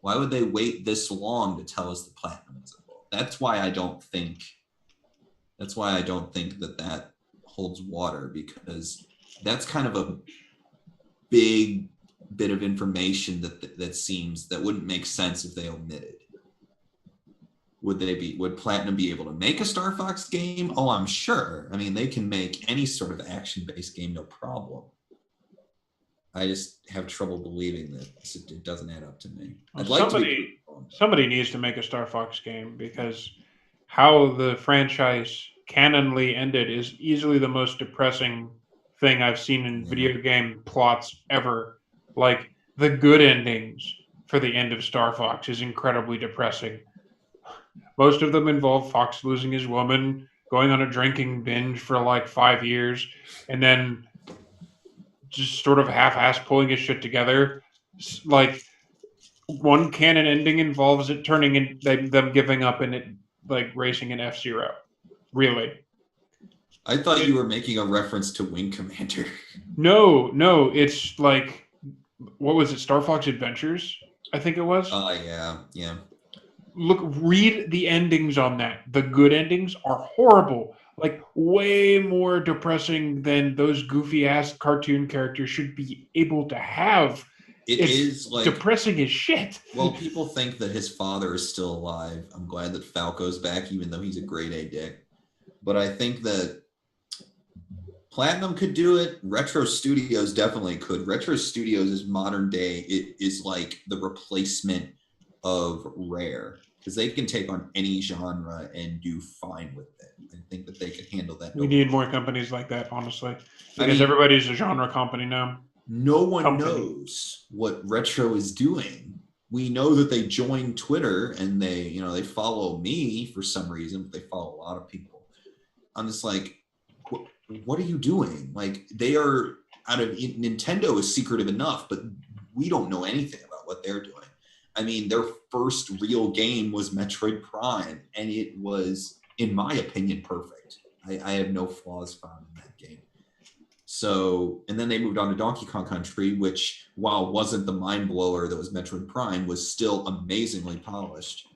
Why would they wait this long to tell us that Platinum is involved? That's why I don't think that holds water, because that's kind of a big bit of information that seems that wouldn't make sense if they omitted. Would Platinum be able to make a Star Fox game? Oh, I'm sure. I mean, they can make any sort of action-based game, no problem. I just have trouble believing that it doesn't add up to me. Somebody needs to make a Star Fox game, because how the franchise canonly ended is easily the most depressing thing I've seen in video game plots ever. Like, the good endings for the end of Star Fox is incredibly depressing. Most of them involve Fox losing his woman, going on a drinking binge for like 5 years, and then just sort of half-ass pulling his shit together. Like, one canon ending involves it turning in them giving up and it like racing an F-Zero. Really? I thought you were making a reference to Wing Commander. No, it's like, what was it? Star Fox Adventures? I think it was. Yeah. Look, read the endings on that. The good endings are horrible. Like, way more depressing than those goofy ass cartoon characters should be able to have. It It's is like, depressing as shit. well, people think that his father is still alive. I'm glad that Falco's back, even though he's a grade A dick. But I think that Platinum could do it. Retro Studios definitely could. Retro Studios is modern day. It is like the replacement of Rare because they can take on any genre and do fine with it. I think that they can handle that. We need more companies like that, honestly, because mean, everybody's a genre company now. No one knows what Retro is doing. We know that they joined Twitter and they follow me for some reason, but they follow a lot of people. I'm just like, what are you doing? Like, they are Nintendo is secretive enough, but we don't know anything about what they're doing. I mean, their first real game was Metroid Prime, and it was, in my opinion, perfect. I have no flaws found in that game. So, and then they moved on to Donkey Kong Country, which, while wasn't the mind blower that was Metroid Prime, was still amazingly polished.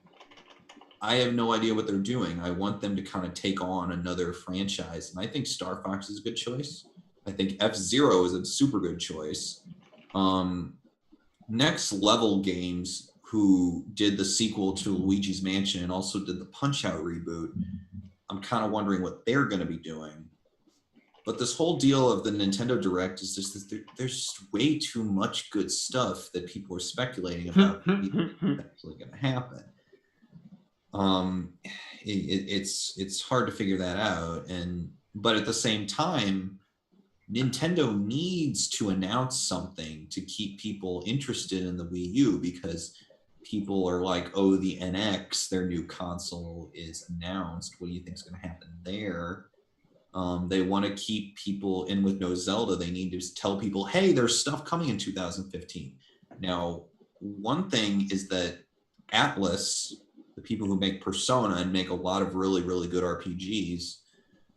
I have no idea what they're doing. I want them to kind of take on another franchise. And I think Star Fox is a good choice. I think F-Zero is a super good choice. Next Level Games, who did the sequel to Luigi's Mansion and also did the Punch-Out reboot, I'm kind of wondering what they're going to be doing. But this whole deal of the Nintendo Direct is just that there's just way too much good stuff that people are speculating about that's actually going to happen. It's hard to figure that out, but at the same time, Nintendo needs to announce something to keep people interested in the Wii U, because people are like, oh, the NX, their new console, is announced. What do you think is going to happen there? They want to keep people in with no Zelda. They need to tell people, hey, there's stuff coming in 2015. Now, one thing is that Atlas, the people who make Persona and make a lot of really, really good RPGs,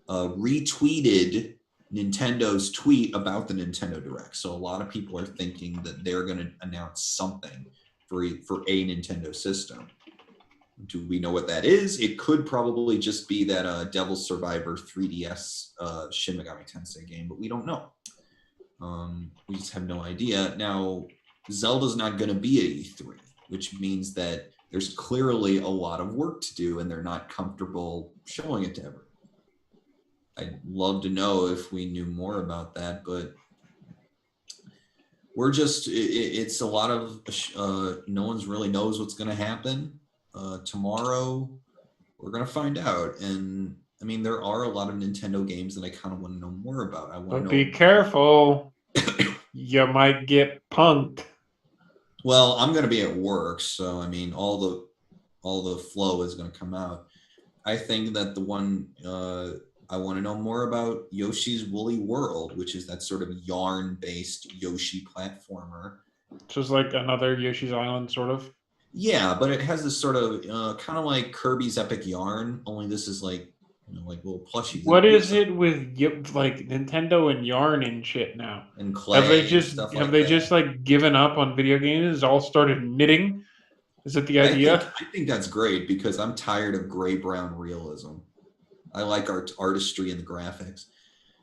retweeted Nintendo's tweet about the Nintendo Direct. So a lot of people are thinking that they're going to announce something for a Nintendo system. Do we know what that is? It could probably just be that Devil Survivor 3DS Shin Megami Tensei game, but we don't know. We just have no idea. Now, Zelda's not going to be at E3, which means that there's clearly a lot of work to do, and they're not comfortable showing it to everyone. I'd love to know if we knew more about that, but we're just, it's a lot of, no one's really knows what's going to happen. Tomorrow, we're going to find out. And I mean, there are a lot of Nintendo games that I kind of want to know more about. I want to know. Be careful. You might get punked. Well, I'm going to be at work, so I mean, all the flow is going to come out. I think that the one I want to know more about, Yoshi's Woolly World, which is that sort of yarn-based Yoshi platformer. Just like another Yoshi's Island, sort of. Yeah, but it has this sort of kind of like Kirby's Epic Yarn, only this is like, like little plushies. What is it with like Nintendo and Yarn and shit now? And clay. Have they just like given up on video games? All started knitting? Is that the idea? I think that's great, because I'm tired of gray-brown realism. I like artistry and the graphics.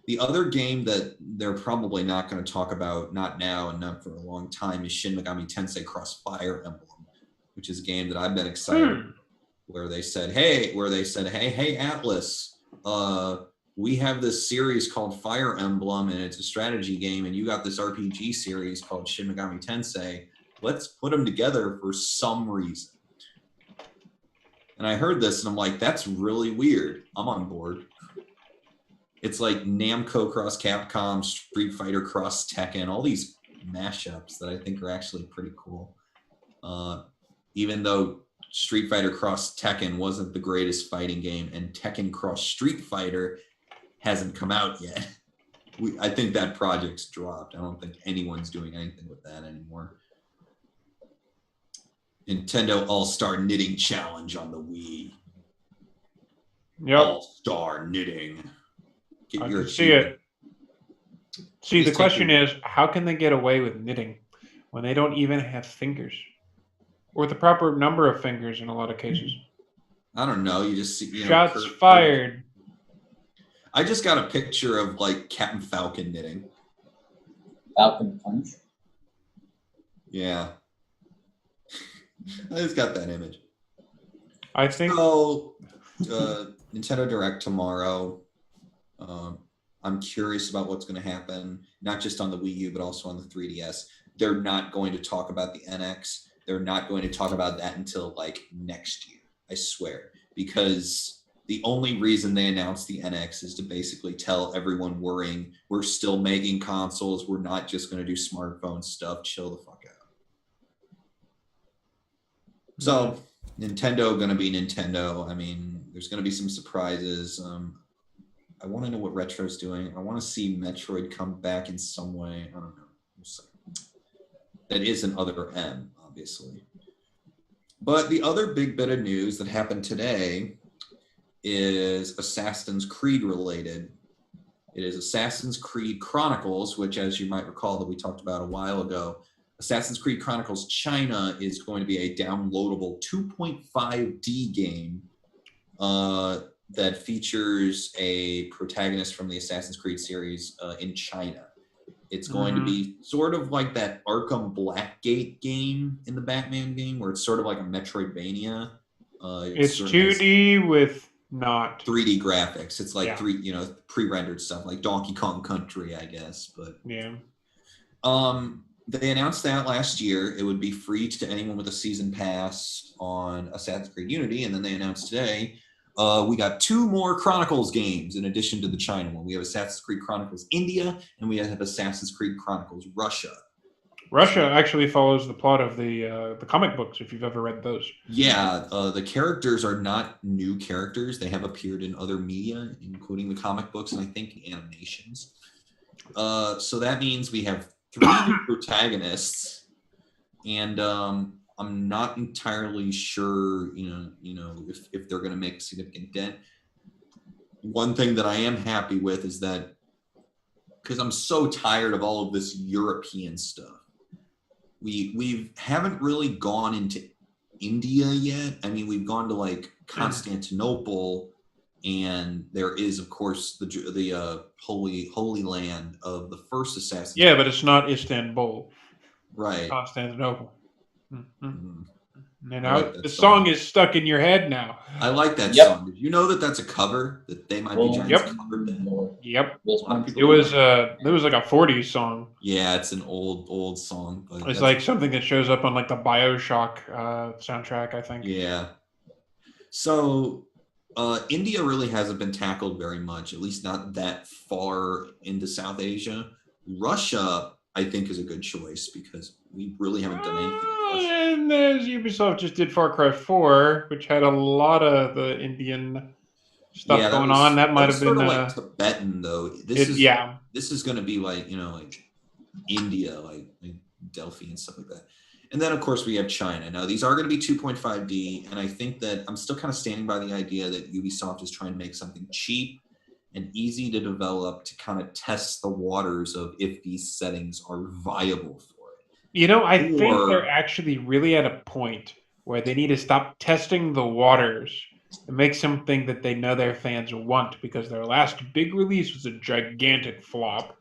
The other game that they're probably not going to talk about, not now and not for a long time, is Shin Megami Tensei Cross Fire Emblem, which is a game that I've been excited where they said, hey, Atlas, we have this series called Fire Emblem, and it's a strategy game, and you got this RPG series called Shin Megami Tensei. Let's put them together for some reason. And I heard this, and I'm like, that's really weird. I'm on board. It's like Namco cross Capcom, Street Fighter cross Tekken, all these mashups that I think are actually pretty cool. Even though Street Fighter cross Tekken wasn't the greatest fighting game, and Tekken cross Street Fighter hasn't come out yet. I think that project's dropped. I don't think anyone's doing anything with that anymore. Nintendo All-Star Knitting Challenge on the Wii. Yep. All-Star Knitting. I can see it. See, the question is, how can they get away with knitting when they don't even have fingers? Or the proper number of fingers in a lot of cases. I don't know. You just see, Shots fired. I just got a picture of like Captain Falcon knitting. Falcon Punch. Yeah. I just got that image. I think. So, Nintendo Direct tomorrow. I'm curious about what's going to happen, not just on the Wii U, but also on the 3DS. They're not going to talk about the NX. They're not going to talk about that until like next year, I swear. Because the only reason they announced the NX is to basically tell everyone worrying, we're still making consoles. We're not just going to do smartphone stuff. Chill the fuck out. So, Nintendo going to be Nintendo. I mean, there's going to be some surprises. I want to know what Retro's doing. I want to see Metroid come back in some way. I don't know. We'll see. That is an other M, obviously. But the other big bit of news that happened today is Assassin's Creed related. It is Assassin's Creed Chronicles, which, as you might recall, that we talked about a while ago. Assassin's Creed Chronicles China is going to be a downloadable 2.5D game that features a protagonist from the Assassin's Creed series in China. It's going to be sort of like that Arkham Blackgate game in the Batman game, where it's sort of like a Metroidvania. It's 2D with not 3D graphics. It's like Yeah. pre-rendered stuff like Donkey Kong Country, I guess. But yeah. They announced that last year. It would be free to anyone with a season pass on Assassin's Creed Unity, and then they announced today we got 2 more Chronicles games in addition to the China one. We have Assassin's Creed Chronicles India, and we have Assassin's Creed Chronicles Russia. Russia actually follows the plot of the comic books, if you've ever read those. Yeah, the characters are not new characters. They have appeared in other media, including the comic books and I think animations. So that means we have 3 new protagonists, and I'm not entirely sure, if they're going to make a significant dent. One thing that I am happy with is that, because I'm so tired of all of this European stuff, we haven't really gone into India yet. I mean, we've gone to like Constantinople, and there is, of course, the holy land of the first Assassin's Yeah, but it's not Istanbul. Right. Constantinople. Mm-hmm. Mm-hmm. And now the song is stuck in your head now. I like that Yep. song. Did you know that that's a cover? That They Might Be Giants Yep. covered that? Yep. Those A lot of ones. people It was like a 40s song. Yeah, it's an old song. But It's that's- like something that shows up on like the BioShock soundtrack, I think. Yeah. So India really hasn't been tackled very much, at least not that far into South Asia. Russia, I think, is a good choice because we really haven't done anything in Russia. And there's Ubisoft just did Far Cry 4, which had a lot of the Indian stuff Yeah, going on. That might was have been sort of like Tibetan, though. This is going to be like, like India, like Delphi and stuff like that. And then, of course, we have China. Now, these are going to be 2.5D, and I think that I'm still kind of standing by the idea that Ubisoft is trying to make something cheap and easy to develop to kind of test the waters of if these settings are viable for it. I think they're actually really at a point where they need to stop testing the waters and make something that they know their fans want, because their last big release was a gigantic flop.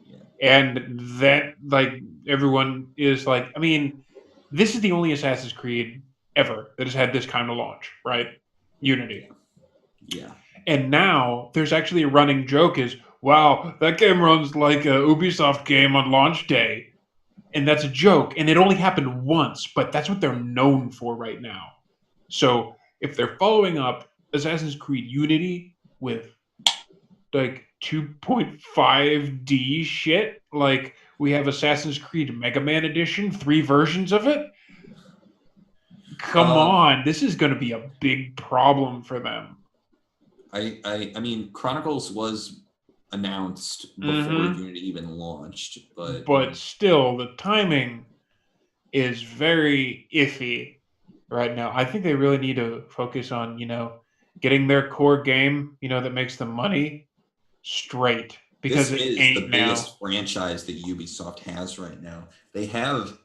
Yeah. And that, like, everyone is like, I mean, this is the only Assassin's Creed ever that has had this kind of launch, right? Unity. Yeah. And now there's actually a running joke is, wow, that game runs like a Ubisoft game on launch day. And that's a joke. And it only happened once, but that's what they're known for right now. So if they're following up Assassin's Creed Unity with like 2.5D shit, like we have Assassin's Creed Mega Man Edition, 3 versions of it. Come on, this is going to be a big problem for them. I mean, Chronicles was announced before Unity even launched, but still, the timing is very iffy right now. I think they really need to focus on, getting their core game, that makes them money straight, because this it is ain't the biggest franchise that Ubisoft has right now. They have,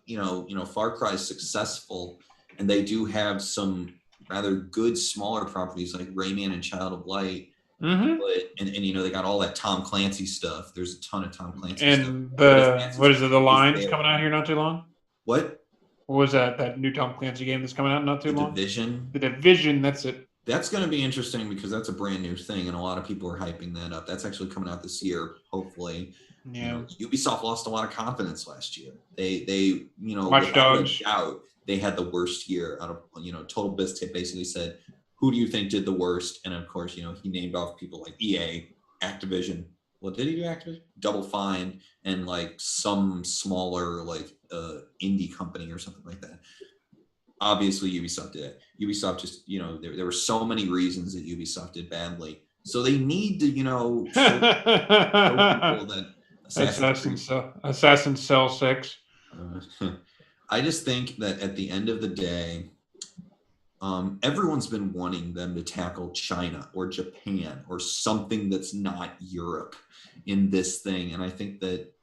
Far Cry is successful, and they do have some rather good smaller properties like Rayman and Child of Light. Mm-hmm. But and you know they got all that Tom Clancy stuff. There's a ton of Tom Clancy stuff. And But what is it? The Lines there. coming out here not too long. What? What was that? That new Tom Clancy game that's coming out not too The long. Division. The Division. That's it. That's going to be interesting because that's a brand new thing, and a lot of people are hyping that up. That's actually coming out this year, hopefully. Yeah. Ubisoft lost a lot of confidence last year. They Watch without a Dogs. doubt, they had the worst year out of Total Biscuit basically said, who do you think did the worst? And of course, he named off people like EA, Activision. What did he do? Activision? Double Fine, and like some smaller like indie company or something like that. Obviously, Ubisoft did it. Ubisoft just, there were so many reasons that Ubisoft did badly. So they need to, show people that Assassin's Cell 6. I just think that at the end of the day, everyone's been wanting them to tackle China or Japan or something that's not Europe in this thing. And I think that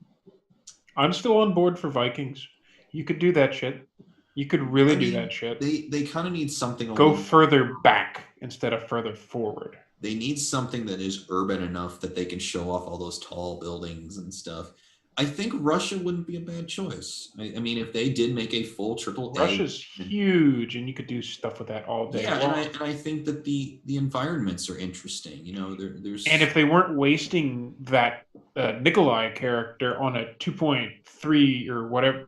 I'm still on board for Vikings. You could do that shit. You could really do that shit. They kind of need something. Go further back instead of further forward. They need something that is urban enough that they can show off all those tall buildings and stuff. I think Russia wouldn't be a bad choice. I mean, if they did make a full AAA, Russia's huge, and you could do stuff with that all day. Yeah, long. and I think that the environments are interesting. There's and if they weren't wasting that Nikolai character on a 2.3 or whatever,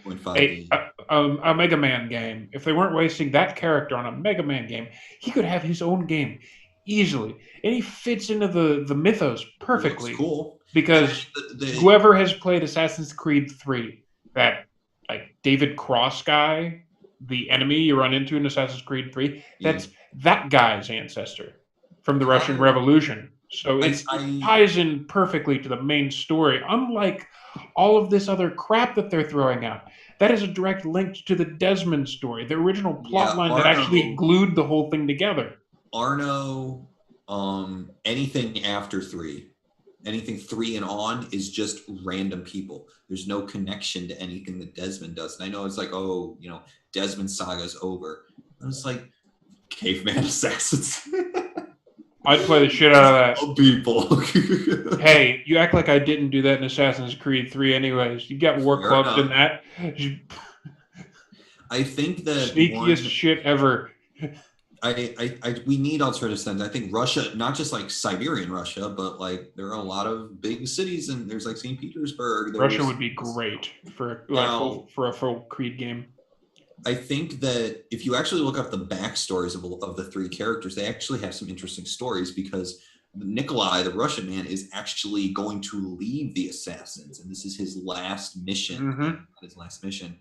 2.5D. a Mega Man game, if they weren't wasting that character on a Mega Man game, he could have his own game easily, and he fits into the mythos perfectly. Looks cool. Because whoever has played Assassin's Creed 3, that like David Cross guy, the enemy you run into in Assassin's Creed 3, that's that guy's ancestor from the Russian Revolution. So it ties in perfectly to the main story, unlike all of this other crap that they're throwing out. That is a direct link to the Desmond story, the original plot line that actually glued the whole thing together. Arno, anything after 3. Anything 3 and on is just random people. There's no connection to anything that Desmond does. And I know it's like, Desmond Saga's over. I was like, caveman assassins. I'd play the shit out of that. People. Hey, you act like I didn't do that in Assassin's Creed 3 anyways. You got war clubs in that. I think that sneakiest shit ever. We need alternative centers. I think Russia, not just like Siberian Russia, but like there are a lot of big cities, and there's like St. Petersburg. Russia would be great for a full Creed game. I think that if you actually look up the backstories of the 3 characters, they actually have some interesting stories because Nikolai, the Russian man, is actually going to leave the Assassins, and this is his last mission. Mm-hmm. His last mission.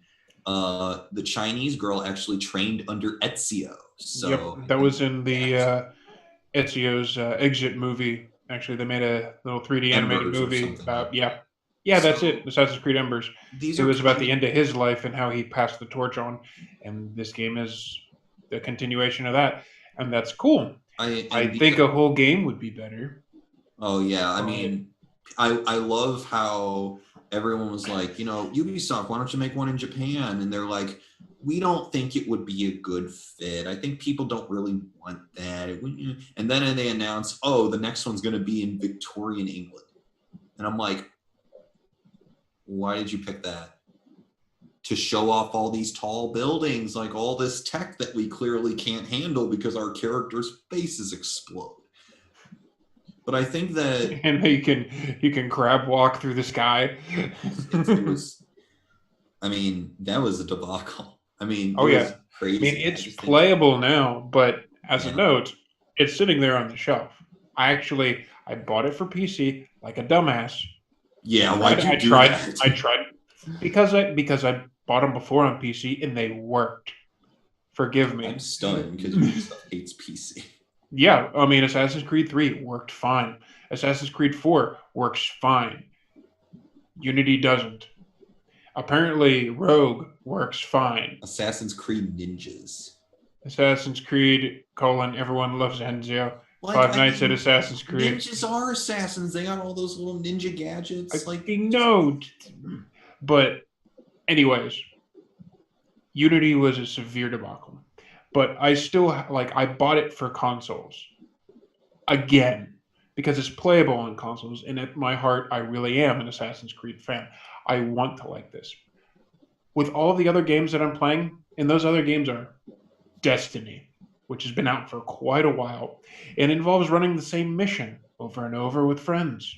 The Chinese girl actually trained under Ezio. So that was in the Ezio's Exit movie. Actually, they made a little 3D animated movie about that's it. Assassin's Creed Embers. It was about the end of his life and how he passed the torch on, and this game is the continuation of that, and that's cool. I think a whole game would be better. Oh yeah, I mean, I love how everyone was like, Ubisoft, why don't you make one in Japan? And they're like, we don't think it would be a good fit. I think people don't really want that. And then they announce, the next one's going to be in Victorian England. And I'm like, why did you pick that? To show off all these tall buildings, like all this tech that we clearly can't handle because our characters' faces explode. But I think that... And you can crab walk through the sky. That was a debacle. Crazy. I mean, it's playable now, but as a note, it's sitting there on the shelf. I bought it for PC like a dumbass. Yeah, why'd you do that? I tried because I bought them before on PC and they worked. Forgive me. I'm stunned because Ubisoft hates PC. Yeah, I mean, Assassin's Creed 3 worked fine. Assassin's Creed 4 works fine. Unity doesn't. Apparently, Rogue works fine. Assassin's Creed Ninjas. Assassin's Creed, everyone loves Ezio. Five Nights at Assassin's Creed. Ninjas are assassins. They got all those little ninja gadgets. No. But, anyways, Unity was a severe debacle. But I still I bought it for consoles again because it's playable on consoles, and at my heart, I really am an Assassin's Creed fan. I want to like this. With all the other games that I'm playing, and those other games are Destiny, which has been out for quite a while, and involves running the same mission over and over with friends.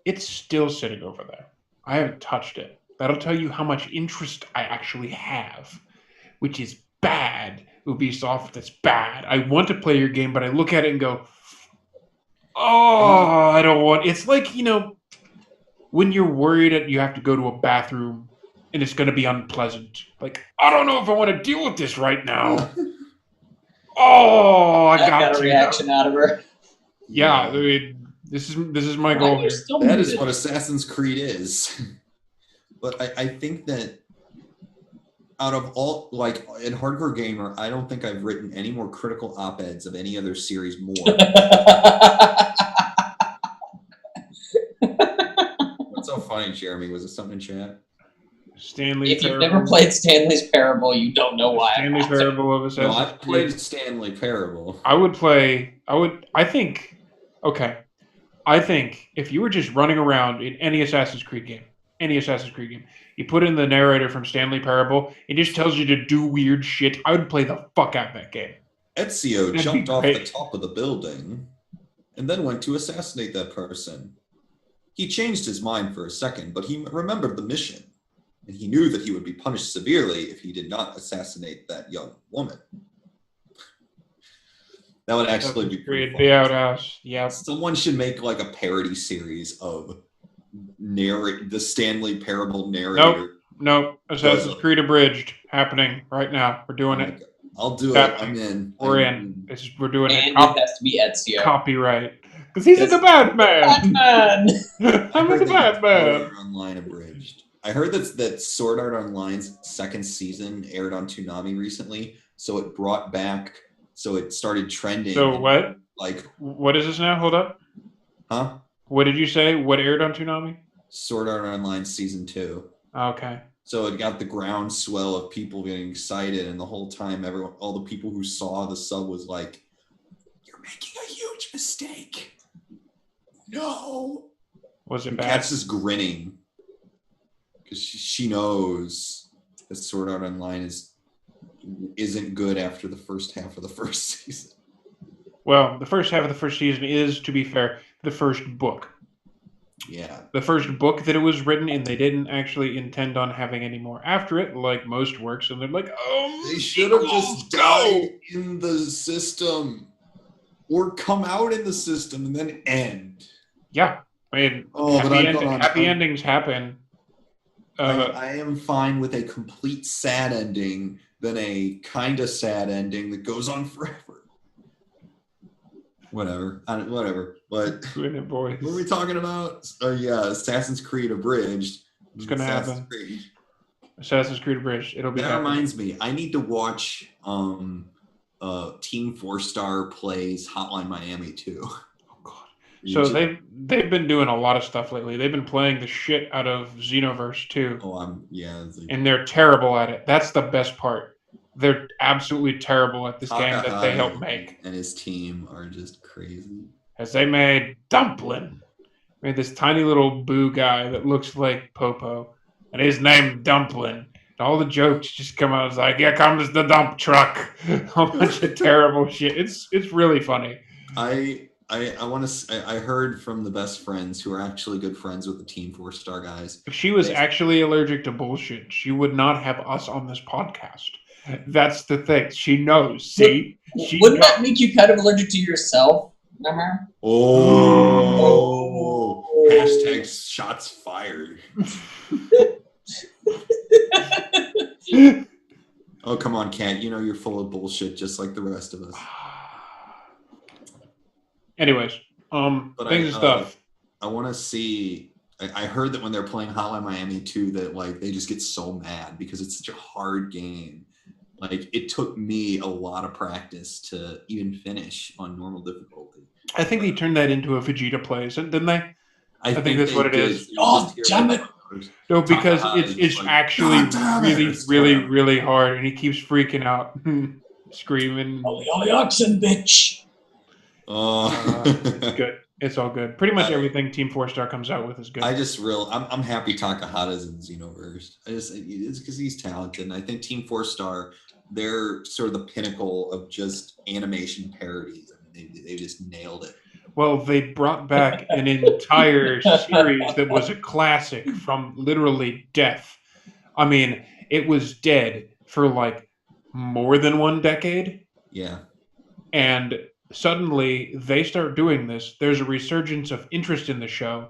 It's still sitting over there. I haven't touched it. That'll tell you how much interest I actually have, which is bad. Ubisoft, that's bad. I want to play your game, but I look at it and go, oh, I don't want. It's like, when you're worried that you have to go to a bathroom and it's going to be unpleasant. Like, I don't know if I want to deal with this right now. Oh, I got a to. reaction out of her. Yeah, I mean, this is my Why goal are you here. still That is muted? what Assassin's Creed is. But I think that out of all, in Hardcore Gamer, I don't think I've written any more critical op-eds of any other series more. What's so funny, Jeremy? Was it something in chat? Stanley If you've Parable. never played Stanley's Parable, you don't know why. I'm Stanley laughing. Parable of No, Assassin's I've Creed. played Stanley Parable. I think if you were just running around in any Assassin's Creed game, you put in the narrator from Stanley Parable, it just tells you to do weird shit. I would play the fuck out of that game. Ezio That'd be jumped off the great. top of the building and then went to assassinate that person. He changed his mind for a second, but he remembered the mission, and he knew that he would be punished severely if he did not assassinate that young woman. That would actually be pretty Creed, fun. the outhouse. Yeah. Someone should make like a parody series of the Stanley Parable narrator. Nope. Assassin's Doesn't. Creed Abridged happening right now. We're doing it. I'll do it. Happening. I'm in. We're in. We're doing And it. it has to be Ezio. Copyright. Because he's Yes. the bad man. Batman! I'm the bad Sword man. Art Online Abridged. I heard that Sword Art Online's second season aired on Toonami recently, so it brought back. So it started trending. So what? Like, What is this now? Hold up. huh? What did you say? What aired on Toonami? Sword Art Online season 2. Okay. So it got the groundswell of people getting excited, and the whole time, all the people who saw the sub was like, "You're making a huge mistake." No. Was it And bad? Kat's just grinning because she knows that Sword Art Online isn't good after the first half of the first season. Well, the first half of the first season is, to be fair, the first book. Yeah. The first book that it was written, and they didn't actually intend on having any more after it, like most works. And they're like, They should have just died in the system or come out in the system and then end. Yeah, I mean, Oh, but happy endings happen. I am fine with a complete sad ending than a kind of sad ending that goes on forever. Whatever. Whatever. But Boy, what are we talking about? Yeah, Assassin's Creed Abridged. It's gonna happen. Creed. Assassin's Creed Abridged. It'll be. That happening. reminds me, I need to watch Team 4-Star plays Hotline Miami 2. Oh God. So they've been doing a lot of stuff lately. They've been playing the shit out of Xenoverse 2. And they're terrible at it. That's the best part. They're absolutely terrible at this game that they helped make. And his team are just crazy. As they made Dumplin. Made this tiny little boo guy that looks like Popo. And his name Dumplin. And all the jokes just come out. It's like, here comes the dump truck. A bunch of terrible shit. It's really funny. I heard from the best friends who are actually good friends with the Team 4-Star guys. If she was actually allergic to bullshit, she would not have us on this podcast. That's the thing. She knows. See? Wouldn't that make you kind of allergic to yourself? Remember? Oh. Hashtag shots fired. Oh, come on, Kat. You know you're full of bullshit just like the rest of us. Anyways, But things and stuff. I want to see. I heard that when they're playing Hotline Miami 2, that they just get so mad because it's such a hard game. It took me a lot of practice to even finish on normal difficulty. I think they turned that into a Vegeta plays, didn't they? I think that's what it is. Oh, damn it. No, because Takahata it's is it's like, actually "God damn it!" really, It's really, terrible. really hard, and he keeps freaking out, screaming. Ollie oxen, bitch. It's good. It's all good. Pretty much I- everything Team 4-Star comes out with is good. I'm happy Takahata's in Xenoverse. It's because he's talented, and I think Team 4-Star, they're sort of the pinnacle of just animation parodies. I mean, they just nailed it. Well, they brought back an entire series that was a classic from literally death. I mean, it was dead for like more than one decade, Yeah, and suddenly they start doing this. There's a resurgence of interest in the show.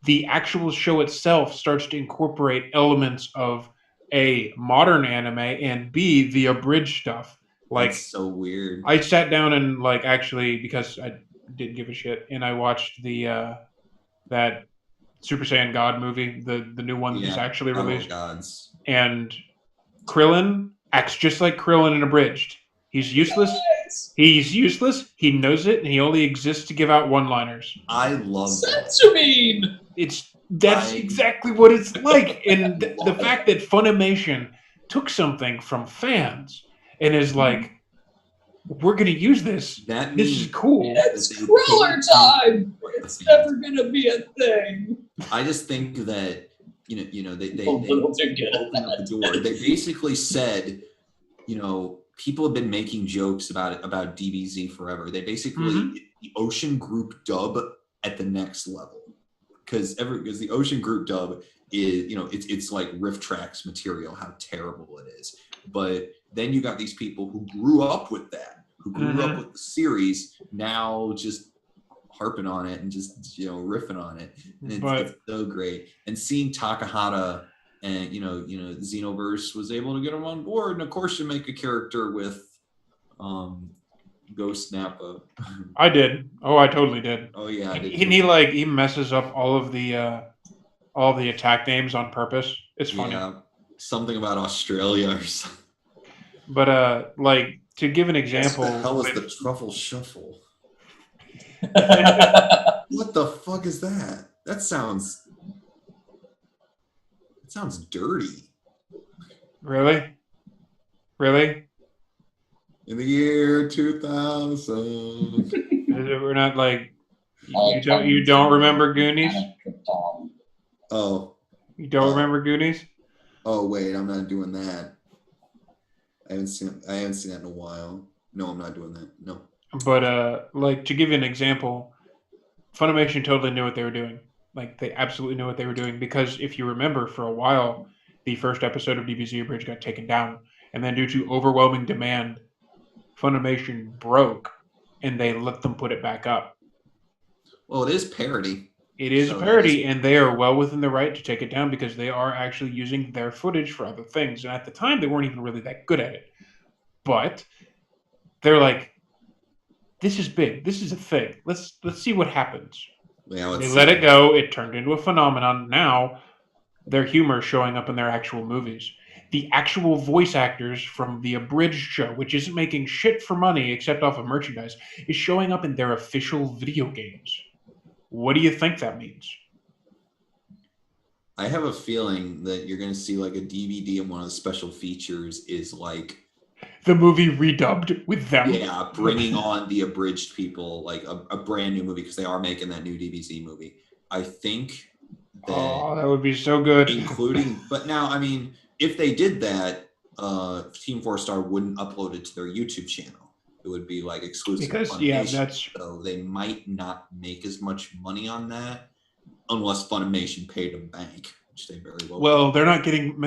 The actual show itself starts to incorporate elements of A, modern anime, and B, the abridged stuff. Like, that's so weird. I sat down and like actually because I didn't give a shit, and I watched that Super Saiyan God movie, the new one that's actually Battle of released, Gods. and Krillin acts just like Krillin in abridged. He's useless. He's useless. He knows it, and he only exists to give out one-liners. I love that. Setsumine. That's I- exactly what it's like, and the Love fact that Funimation took something from fans and is like, we're going to use this. That This means is cool. It's They Kriller paid time. for It's the never gonna be a thing. I just think that they People do get opened up the door. They basically said, people have been making jokes about DBZ forever. They basically the Ocean Group dub at the next level, because the Ocean Group dub is it's like riff tracks material, how terrible it is. But then you got these people who grew up with that, who grew up with the series, now just harping on it and just riffing on it, and it's so great. And seeing Takahata and Xenoverse was able to get him on board, and of course you make a character with Ghost Nappa. I did. Oh, I totally did. Oh yeah, I did And too. he messes up all the attack names on purpose. It's funny. Yeah, something about Australia or something. But like, to give an What example, the hell is with- the truffle shuffle? What the fuck is that? That sounds dirty. Really? In the year 2000. We're not like you don't remember Goonies? Oh, You don't remember Goonies? oh wait, I'm not doing that. I haven't seen that in a while. No, I'm not doing that. No. But like, to give you an example, Funimation totally knew what they were doing. Like, they absolutely knew what they were doing, because if you remember, for a while, the first episode of DBZ Abridged got taken down, and then due to overwhelming demand, Funimation broke, and they let them put it back up. Well, it is parody. It is So a that parody, and they are well within the right to take it down, because they are actually using their footage for other things. And at the time, they weren't even really that good at it. But they're like, this is big. This is a thing. Let's see what happens. Yeah, They let it go. It turned into a phenomenon. Now their humor is showing up in their actual movies. The actual voice actors from the abridged show, which isn't making shit for money except off of merchandise, is showing up in their official video games. What do you think that means? I have a feeling that you're going to see like a DVD, and one of the special features is like, The movie redubbed with them. yeah, bringing on the abridged people, like a brand new movie, because they are making that new DBZ movie. I think that, Oh, that would be so good. including, but now, I mean, if they did that, Team 4-Star wouldn't upload it to their YouTube channel. It would be like exclusive. Because, yeah, Funimation. that's... So they might not make as much money on that unless Funimation paid them bank, which they very well. Well, they're not getting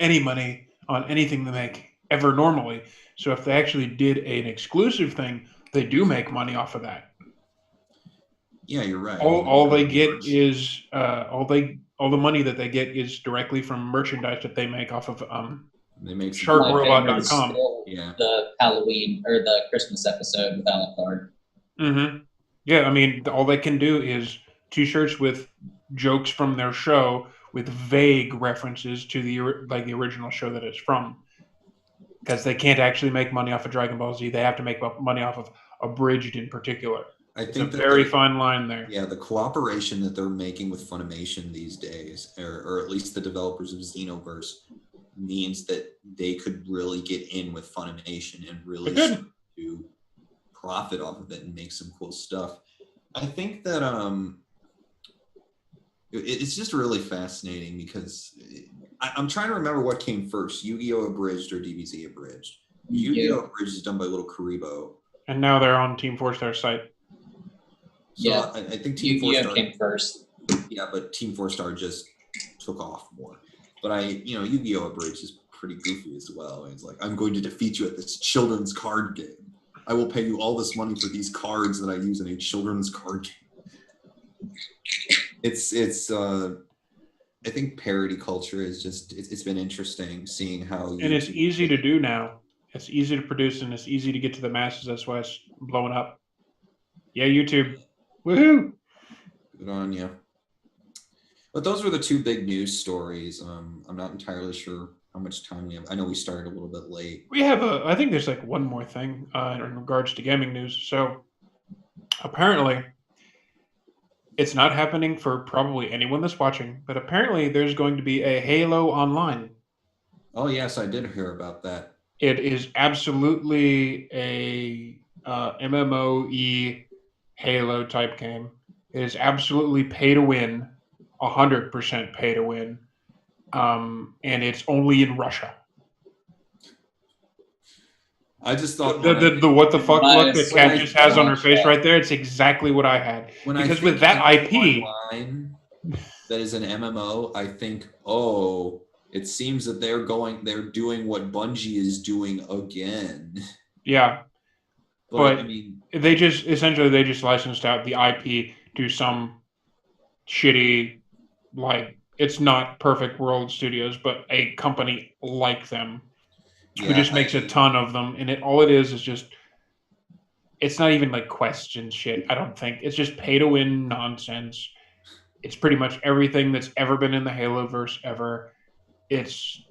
any money on anything they make ever normally. So if they actually did an exclusive thing, they do make money off of that. Yeah, you're right. All they get is all the money that they get is directly from merchandise that they make off of they make Shark My Robot.com. favorite is still Yeah. the Halloween or the Christmas episode with Alucard. Mm-hmm. Yeah, I mean, all they can do is T-shirts with jokes from their show with vague references to the original show that it's from, because they can't actually make money off of Dragon Ball Z. They have to make money off of Abridged in particular. I It's a think that very the- fine line there. Yeah, the cooperation that they're making with Funimation these days, or at least the developers of Xenoverse, means that they could really get in with Funimation and really They could. start to profit off of it and make some cool stuff. I think that it's just really fascinating because I'm trying to remember what came first, Yu-Gi-Oh! Abridged or DBZ Abridged. Yu-Gi-Oh! Abridged is done by Little Karibo. And now they're on Team 4-Star's site. So Yeah. I think Team Yu-Gi-Oh 4-Star came first. Yeah, but Team 4-Star just took off more. But Yu-Gi-Oh! Abridged is pretty goofy as well. It's like, I'm going to defeat you at this children's card game. I will pay you all this money for these cards that I use in a children's card game. It's I think parody culture is just it's been interesting seeing how And it's easy to do now. It's easy to produce and it's easy to get to the masses. That's why it's blowing up. Yeah, YouTube. Woohoo! Good on you. But those were the two big news stories. I'm not entirely sure how much time we have. I know we started a little bit late. We have I think there's like one more thing in regards to gaming news. So apparently, it's not happening for probably anyone that's watching, but apparently there's going to be a Halo Online. Oh yes, I did hear about that. It is absolutely a MMOE Halo type game. It is absolutely pay to win, 100% pay to win, and it's only in Russia. I just thought The what the fuck look that When Kat I just has on her watched face that- right there, it's exactly what I had. when Because I with think that MMO IP, Online that is an MMO, I think, oh, it seems that they're doing what Bungie is doing again. yeah, But But- I mean, they just licensed out the IP to some shitty, like, it's not Perfect World Studios, but a company like them who just makes a ton of them, and all it is just, it's not even like question shit. I don't think it's just pay to win nonsense. It's pretty much everything that's ever been in the Haloverse ever. It's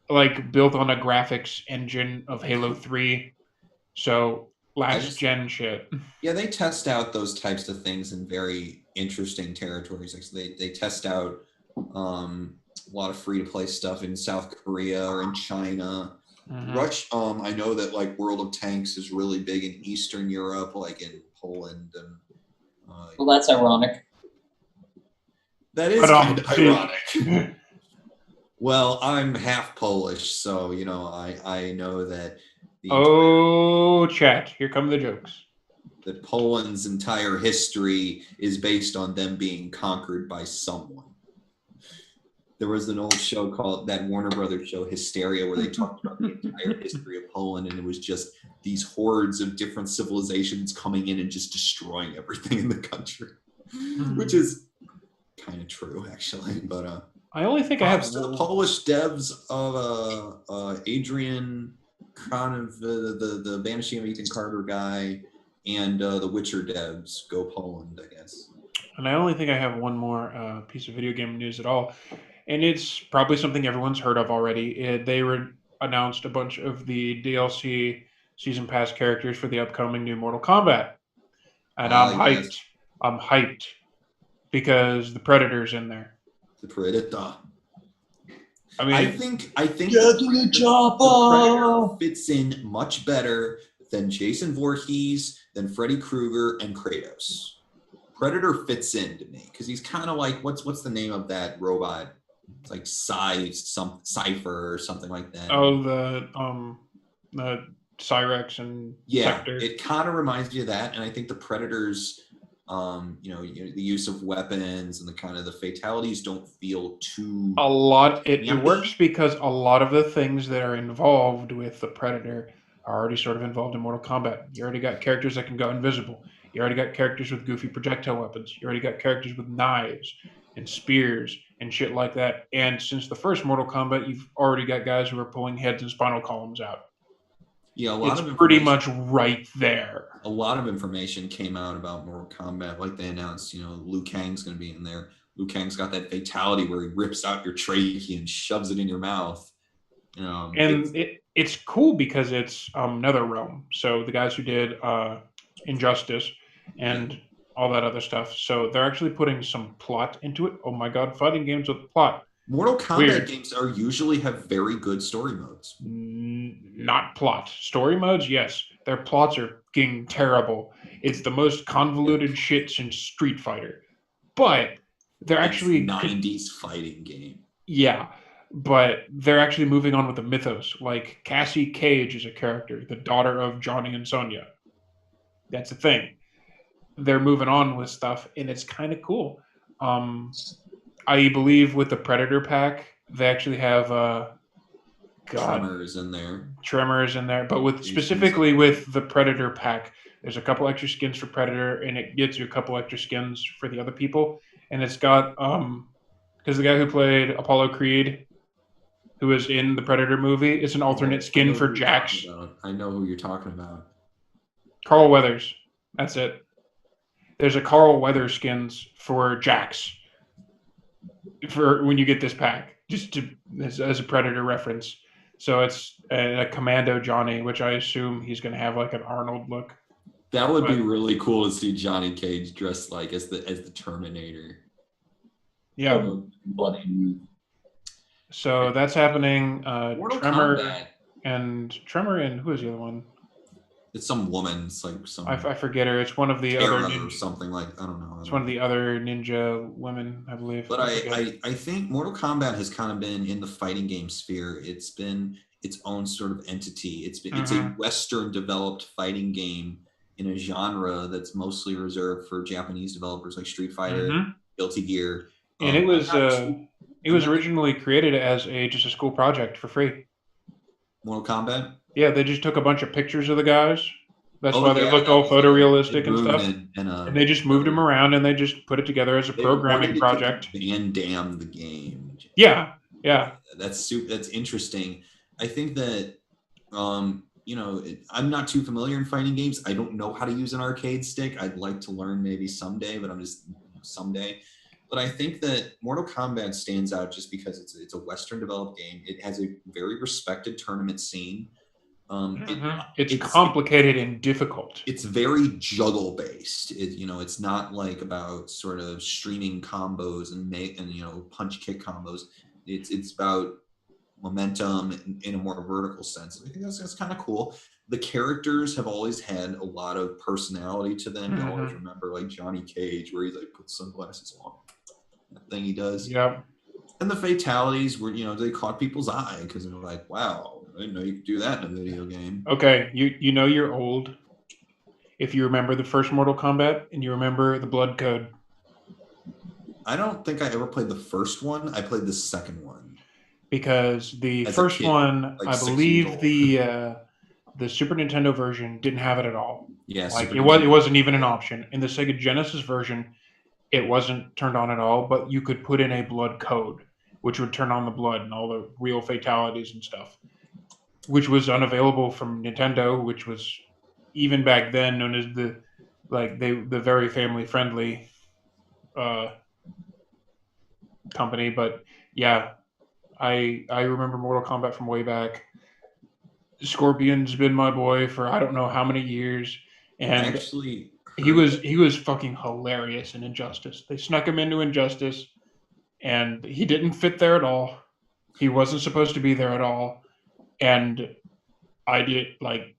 like built on a graphics engine of Halo 3, so last gen shit. Yeah, they test out those types of things in very interesting territories. Like they test out a lot of free to play stuff in South Korea or in China. Mhm. I know that like World of Tanks is really big in Eastern Europe, like in Poland and Well, that's ironic. that is But, kind of see- ironic. Well, I'm half Polish, so I know that Oh, chat! Here come the jokes. that Poland's entire history is based on them being conquered by someone. There was an old show called that Warner Brothers show, Hysteria, where they talked about the entire history of Poland, and it was just these hordes of different civilizations coming in and just destroying everything in the country, which is kind of true, actually. But I only think I have to the Polish devs of Adrian Kron, the Vanishing of Ethan Carter guy, and the Witcher devs. Go Poland, I guess. And I only think I have one more piece of video game news at all. And it's probably something everyone's heard of already. They announced a bunch of the DLC Season Pass characters for the upcoming new Mortal Kombat. And I'm hyped. Yes. I'm hyped because the Predator's in there. The Predator. I mean, I think the Predator fits in much better than Jason Voorhees, than Freddy Krueger, and Kratos. Predator fits in to me because he's kind of like what's the name of that robot? It's like Cypher or something like that. oh, the Cyrex and yeah, Sector. it kind of reminds me of that, and I think the Predators, the use of weapons and the kind of the fatalities don't feel too. It Yumpy. works because a lot of the things that are involved with the Predator are already sort of involved in Mortal Kombat. You already got characters that can go invisible. You already got characters with goofy projectile weapons. You already got characters with knives and spears and shit like that. And since the first Mortal Kombat, you've already got guys who are pulling heads and spinal columns out. Yeah, a lot It's of pretty information- much right there. A lot of information came out about Mortal Kombat. Like they announced, Liu Kang's going to be in there. Liu Kang's got that fatality where he rips out your trachea and shoves it in your mouth. And it's cool because it's NetherRealm. So the guys who did Injustice, and all that other stuff. So they're actually putting some plot into it. Oh my god, fighting games with plot. Mortal Kombat Weird. games are usually have very good story modes. Not plot. Story modes, yes. Their plots are fucking terrible. It's the most convoluted shit since Street Fighter. But they're actually 90s fighting game. Yeah, but they're actually moving on with the mythos. Like Cassie Cage is a character, the daughter of Johnny and Sonya. That's a thing. They're moving on with stuff, and it's kind of cool. I believe with the Predator pack, they actually have Tremors in there. Tremors in there, but with specifically with the Predator pack, there's a couple extra skins for Predator, and it gets you a couple extra skins for the other people. And it's got because the guy who played Apollo Creed, who was in the Predator movie, is an alternate skin for Jax. I know who you're talking about. Carl Weathers. That's it. There's a Carl Weathers skins for Jax for when you get this pack, just to as a Predator reference. So it's a Commando Johnny, which I assume he's going to have like an Arnold look. That would be really cool to see Johnny Cage dressed like as the Terminator. Yeah. Bloody. So that's happening. Mortal Tremor Kombat. and who is the other one? It's some woman. It's like some I forget her. It's one of the Tara other or ninja, something like I don't know. it's one of the other ninja women, I believe. But I think Mortal Kombat has kind of been in the fighting game sphere. It's been its own sort of entity. It's a Western developed fighting game in a genre that's mostly reserved for Japanese developers like Street Fighter, Guilty Gear. And it was originally created as just a school project for free. Mortal Kombat? Yeah, they just took a bunch of pictures of the guys. That's why they looked all photorealistic and stuff. And they just moved them around and they just put it together as a programming project. Van Damme the game. Yeah. That's interesting. I think that I'm not too familiar in fighting games. I don't know how to use an arcade stick. I'd like to learn maybe someday, but I'm just someday. But I think that Mortal Kombat stands out just because it's a Western developed game. It has a very respected tournament scene. It's complicated and difficult. It's very juggle based. It's not like about sort of streaming combos and punch kick combos. It's about momentum in a more vertical sense. I think that's kind of cool. The characters have always had a lot of personality to them. You always remember like Johnny Cage, where he like puts sunglasses on. That thing he does. Yeah. And the fatalities were, they caught people's eye because they were like, wow, I didn't know you could do that in a video game. Okay, you know you're old if you remember the first Mortal Kombat and you remember the Blood Code. I don't think I ever played the first one. I played the second one. Because the first one, like I believe the Super Nintendo version didn't have it at all. Yeah, it wasn't even an option. In the Sega Genesis version, it wasn't turned on at all, but you could put in a blood code, which would turn on the blood and all the real fatalities and stuff, which was unavailable from Nintendo, which was even back then known as the very family friendly company. But yeah, I remember Mortal Kombat from way back. Scorpion's been my boy for I don't know how many years, and actually he was fucking hilarious in Injustice. They snuck him into Injustice, and he didn't fit there at all. He wasn't supposed to be there at all, and I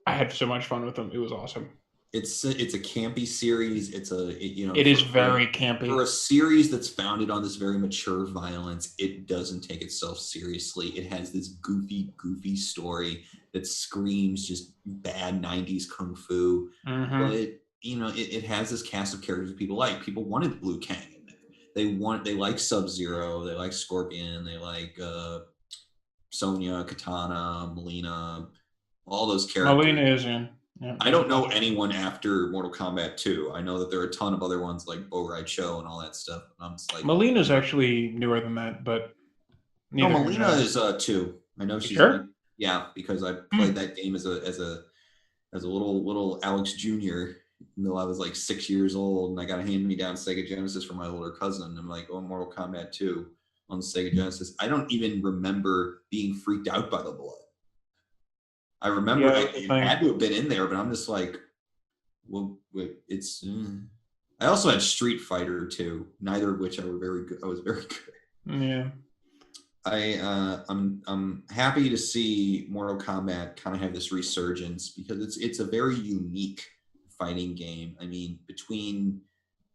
had so much fun with him. It was awesome. It's a campy series. It is very campy. For a series that's founded on this very mature violence, it doesn't take itself seriously. It has this goofy story that screams just bad 90s kung fu. But it has this cast of characters that people like. People wanted Liu Kang in there. They like Sub-Zero, they like Scorpion, they like Sonya, Katana, Mileena, all those characters. Mileena is in. Yeah. I don't know anyone after Mortal Kombat 2. I know that there are a ton of other ones like Bo Rai Cho and all that stuff. I'm just like, Mileena's actually newer than that, but no, Mileena is 2. I know she's sure? Yeah, because I played that game as a little Alex Jr. until I was like 6 years old, and I got a hand-me-down Sega Genesis from my older cousin. I'm like, oh, Mortal Kombat 2 on the Sega Genesis. I don't even remember being freaked out by the blood. I remember it had to have been in there, but I'm just like, well, it's. I also had Street Fighter 2, neither of which I were very good. I was very good. Yeah. I'm happy to see Mortal Kombat kind of have this resurgence because it's a very unique fighting game. I mean, between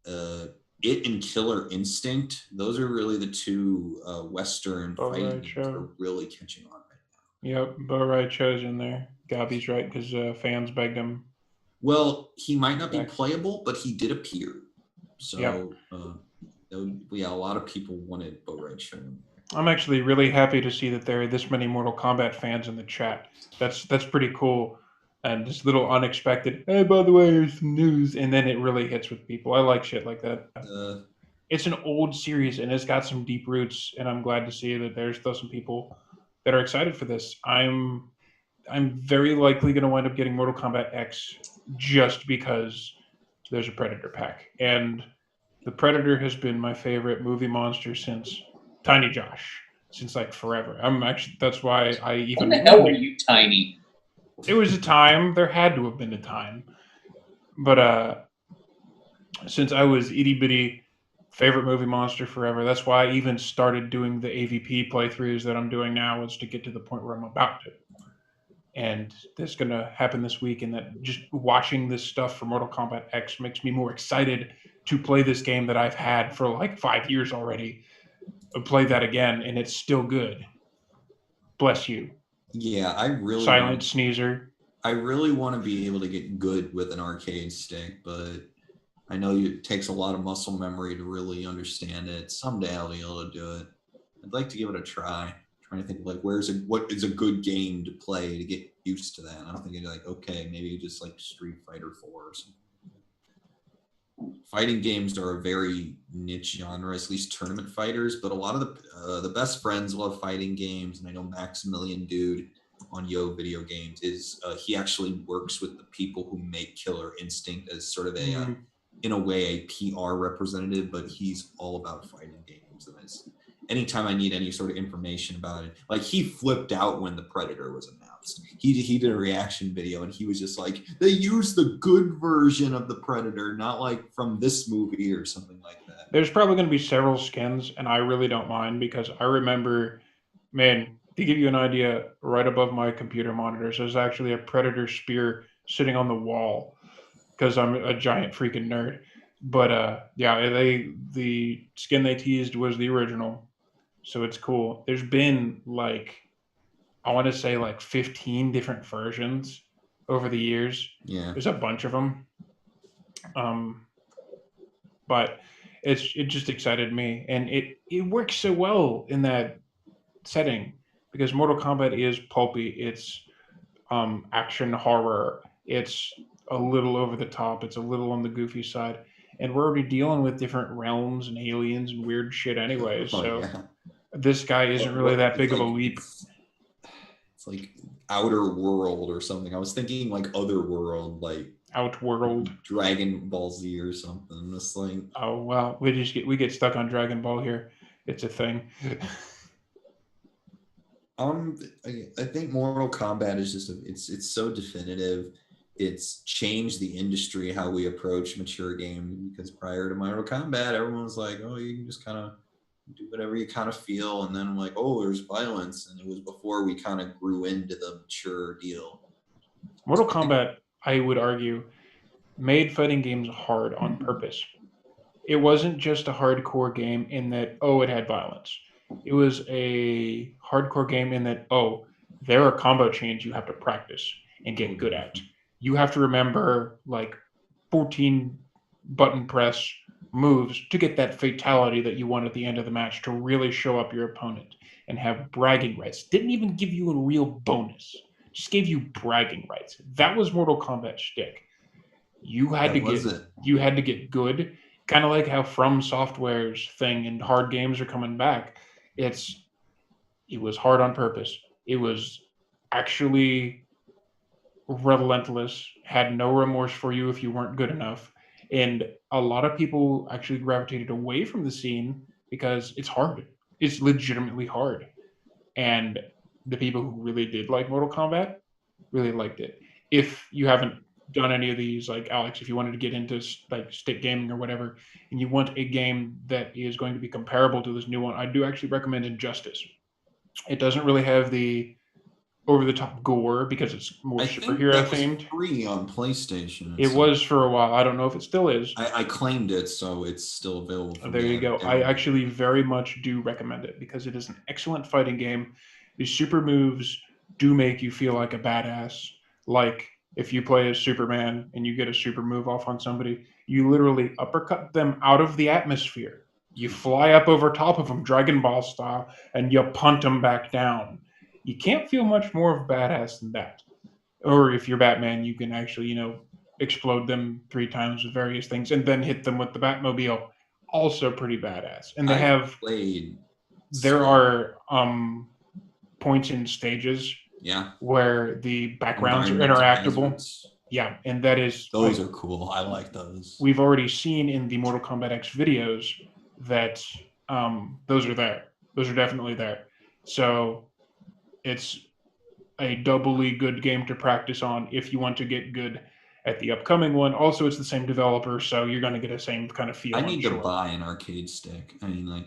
it and Killer Instinct, those are really the two Western Oh, fighting right, games sure. that are really catching on right now. Yep, Bo Right Cho's in there. Gabi's right because fans begged him. Well, he might not be Back. playable, but he did appear. So, Yep. Yeah, a lot of people wanted Bo Right Cho. I'm actually really happy to see that there are this many Mortal Kombat fans in the chat. That's pretty cool. And this little unexpected, hey, by the way, here's some news. And then it really hits with people. I like shit like that. It's an old series and it's got some deep roots. And I'm glad to see that there's still some people that are excited for this. I'm very likely going to wind up getting Mortal Kombat X just because there's a Predator pack. And the Predator has been my favorite movie monster since Tiny Josh, since like forever. That's why I even. When the hell were you tiny? It was a time. There had to have been a time. But since I was itty bitty, favorite movie monster forever. That's why I even started doing the AVP playthroughs that I'm doing now, was to get to the point where I'm about to. And that's going to happen this week. And that just watching this stuff for Mortal Kombat X makes me more excited to play this game that I've had for like 5 years already. Play that again, and it's still good. Bless you. Yeah, I really Silent Sneezer. I really want to be able to get good with an arcade stick, but I know it takes a lot of muscle memory to really understand it. Someday I'll be able to do it. I'd like to give it a try. I'm trying to think like what is a good game to play to get used to that. I don't think it's like, okay, maybe just like Street Fighter 4 or something. Fighting games are a very niche genre, at least tournament fighters, but a lot of the best friends love fighting games. And I know Maximilian Dude on Yo Video Games he actually works with the people who make Killer Instinct as sort of in a way a PR representative, but he's all about fighting games. And anytime I need any sort of information about it, like he flipped out when the Predator was announced. He did a reaction video and he was just like, they used the good version of the Predator, not like from this movie or something like that. There's probably going to be several skins, and I really don't mind because I remember, man, to give you an idea, right above my computer monitors, there's actually a Predator spear sitting on the wall because I'm a giant freaking nerd. But yeah, the skin they teased was the original, so it's cool. There's been like, I want to say like 15 different versions over the years. Yeah. There's a bunch of them. But it just excited me, and it works so well in that setting because Mortal Kombat is pulpy. It's action horror. It's a little over the top. It's a little on the goofy side, and we're already dealing with different realms and aliens and weird shit anyways. So this guy isn't really that big of a leap. It's like Outer World or something. I was thinking like Other World, like Outworld, Dragon Ball Z or something. It's like, oh well, we get stuck on Dragon Ball here. It's a thing. I think Mortal Kombat is just it's so definitive. It's changed the industry how we approach mature games, because prior to Mortal Kombat, everyone was like, oh, you can just kind of do whatever you kind of feel, and then I'm like, oh, there's violence, and it was before we kind of grew into the mature deal. Mortal Kombat, I would argue, made fighting games hard on purpose. It wasn't just a hardcore game in that, oh, it had violence. It was a hardcore game in that, oh, there are combo chains you have to practice and get good at. You have to remember like 14 button press moves to get that fatality that you want at the end of the match to really show up your opponent and have bragging rights. Didn't even give you a real bonus. Just gave you bragging rights. That was Mortal Kombat shtick. You had to get good, kind of like how From Software's thing and hard games are coming back. It was hard on purpose. It was actually relentless, had no remorse for you if you weren't good enough. And a lot of people actually gravitated away from the scene because it's hard. It's legitimately hard. And the people who really did like Mortal Kombat really liked it. If you haven't done any of these, like Alex, if you wanted to get into like stick gaming or whatever, and you want a game that is going to be comparable to this new one, I do actually recommend Injustice. It doesn't really have the over the top gore because it's more I think superhero that was themed. free on PlayStation. It was for a while. I don't know if it still is. I claimed it, so it's still available. For There me. you go. I actually very much do recommend it because it is an excellent fighting game. These super moves do make you feel like a badass. Like if you play as Superman and you get a super move off on somebody, you literally uppercut them out of the atmosphere. You fly up over top of them, Dragon Ball style, and you punt them back down. You can't feel much more of a badass than that. Or if you're Batman, you can actually, explode them 3 times with various things and then hit them with the Batmobile. Also pretty badass. And they have played. there are points in stages Yeah. where the backgrounds are Environmental interactable. hazards. Yeah, and that is Those are cool. I like those. we've already seen in the Mortal Kombat X videos that those are there. Those are definitely there. So it's a doubly good game to practice on if you want to get good at the upcoming one. Also, it's the same developer, so you're going to get the same kind of feel. I need to sure. buy an arcade stick. I mean, like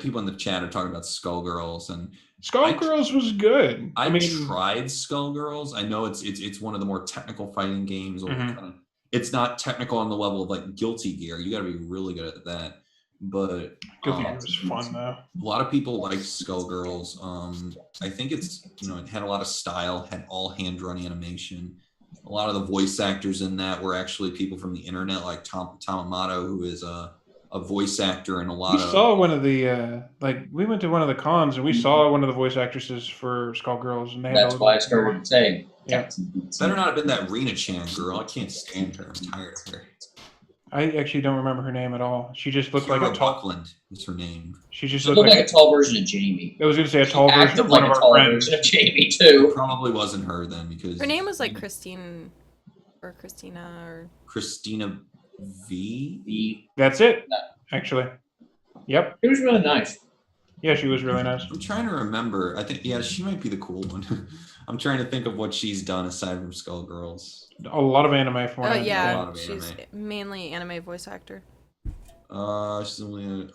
people in the chat are talking about Skullgirls, and Skullgirls was good. I mean, tried Skullgirls. I know it's one of the more technical fighting games. It's not technical on the level of like Guilty Gear. You got to be really good at that. But Guilty Gear was fun though. A lot of people like Skullgirls. I think it's it had a lot of style, had all hand-drawn animation. A lot of the voice actors in that were actually people from the internet, like Tom Amato, who is a voice actor in a lot of. We saw one of the we went to one of the cons and we saw one of the voice actresses for Skullgirls, and That's why I started saying. Yeah. Better not have been that Rena Chan girl. I can't stand her. I'm tired of her. I actually don't remember her name at all. She just looked Kira like a tall. Buckland is her name. She just looked like a tall version of Jamie. I was going to say a tall She version acted of one like of a our tall friends. version of Jamie too. Probably wasn't her then because Her name was like Christine or Christina or Christina V. That's it, actually. Yep. It was really nice. Yeah, she was really nice. I'm trying to remember. I think she might be the cool one. I'm trying to think of what she's done aside from Skullgirls. A lot of anime for oh her. yeah, lot of she's anime. mainly anime voice actor. She's only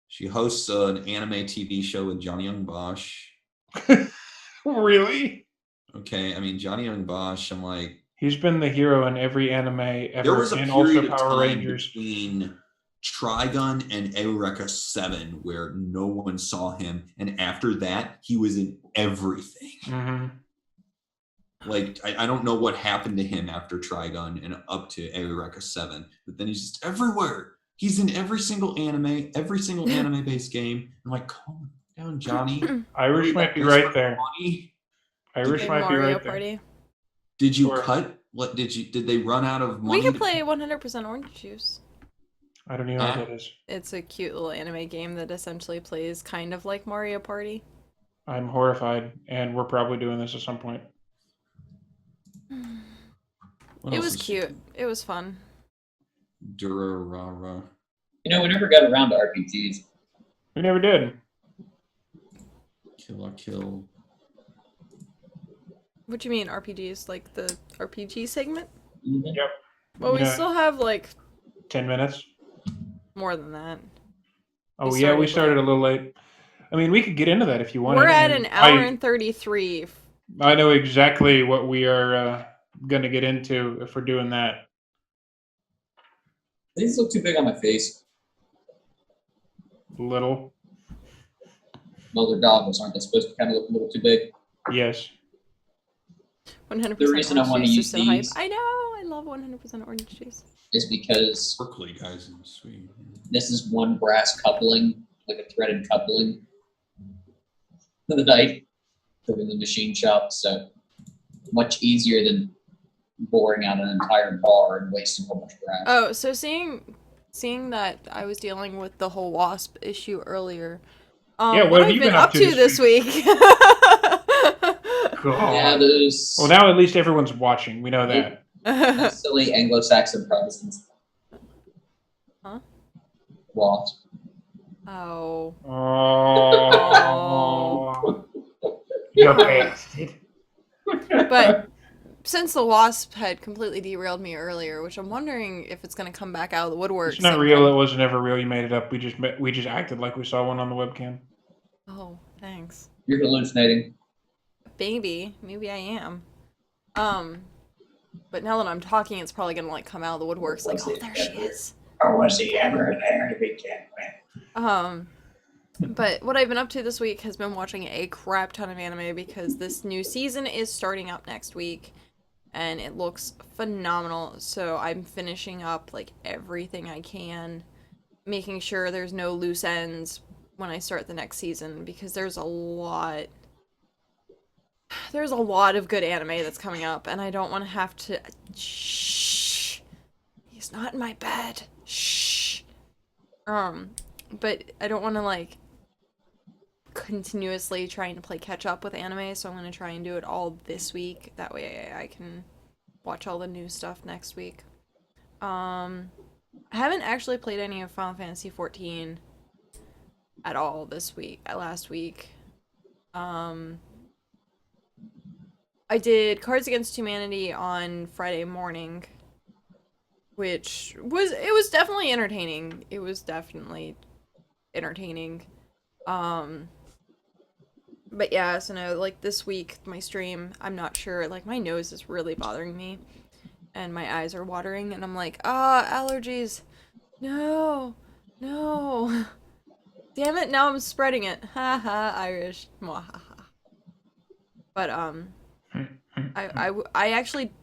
she hosts an anime TV show with Johnny Young Bosch. Really? Okay, I mean Johnny Young Bosch. I'm like, he's been the hero in every anime ever, there was a and period also of Power time Rangers. between Trigun and Eureka 7 where no one saw him, and after that he was in everything. Mm-hmm. Like I don't know what happened to him after Trigun and up to Eureka 7, but then he's just everywhere. He's in every single anime based game. I'm like, calm down, Johnny. Irish might be right there. Money. Irish Like might be Mario right there. Party. Did you Or- cut? What did they run out of money? We could play 100% Orange Juice. I don't even know what that is. It's a cute little anime game that essentially plays kind of like Mario Party. I'm horrified, and we're probably doing this at some point. What It else was is- cute. It was fun. Durarara. We never got around to RPGs. We never did. Kill la Kill. What do you mean RPGs? Like the RPG segment? Mhm. Well, we Yeah. still have like 10 minutes. more than that. Oh, We yeah, we started started a little late. I mean, we could get into that if you want. We're at an hour and 33. I know exactly what we are going to get into if we're doing that. These look too big on my face. Little. Well, they're goggles, aren't they supposed to kind of look a little too big? Yes. 100% The reason I orange wanna juice use is so hype. these- I know. I love 100% orange juice. Is because Berkeley guys in Sweden. this is one brass coupling, like a threaded coupling, that I took in the machine shop. So much easier than boring out an entire bar and wasting a whole bunch of brass. Oh, so seeing that I was dealing with the whole wasp issue earlier. Yeah, what what have I've you been up to this week? God. Yeah, those Well, now at least everyone's watching. We know that. silly Anglo-Saxon Protestants. Huh? Wasp. Oh. Oh. You bastard. But since the Wasp had completely derailed me earlier, which I'm wondering if it's gonna come back out of the woodwork. It's not real. It wasn't ever real. You made it up. We just acted like we saw one on the webcam. Oh, thanks. You're hallucinating. Maybe I am. But now that I'm talking, it's probably gonna like come out of the woodworks. Like, oh, there she is. Or was he ever there to begin with? But what I've been up to this week has been watching a crap ton of anime because this new season is starting up next week and it looks phenomenal. So I'm finishing up like everything I can, making sure there's no loose ends when I start the next season because there's a lot of good anime that's coming up and I don't want to have to shh. He's not in my bed. Shh. But I don't want to like continuously trying to play catch up with anime, so I'm going to try and do it all this week. That way I can watch all the new stuff next week. I haven't actually played any of Final Fantasy XIV at all last week. I did Cards Against Humanity on Friday morning, which was definitely entertaining. But yeah, so no, like this week, my stream, I'm not sure, like my nose is really bothering me and my eyes are watering and I'm like, allergies. No. Damn it, now I'm spreading it. Haha, Irish. Mwahaha. But, I actually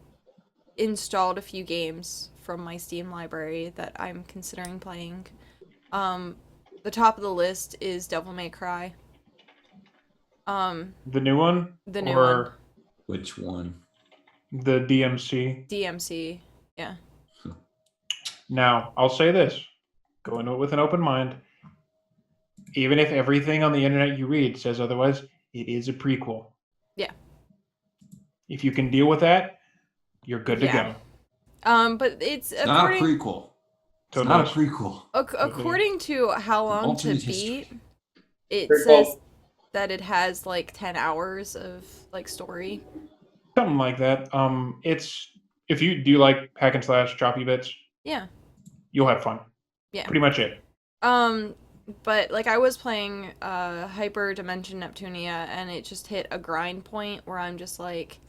installed a few games from my Steam library that I'm considering playing. The top of the list is Devil May Cry. The new one? The new or one. Which one? The DMC? DMC, yeah. Now, I'll say this. Go into it with an open mind. Even if everything on the internet you read says otherwise, it is a prequel. Yeah. If you can deal with that, you're good to Yeah. go. But it's It's not a according prequel. It's Totally. not a prequel. according to how long to Alternate beat, history. it Prequel. says that it has like 10 hours of like story. Something like that. It's if you do like hack and slash choppy bits, Yeah. you'll have fun. Yeah. Pretty much it. But like I was playing Hyper Dimension Neptunia and it just hit a grind point where I'm just like,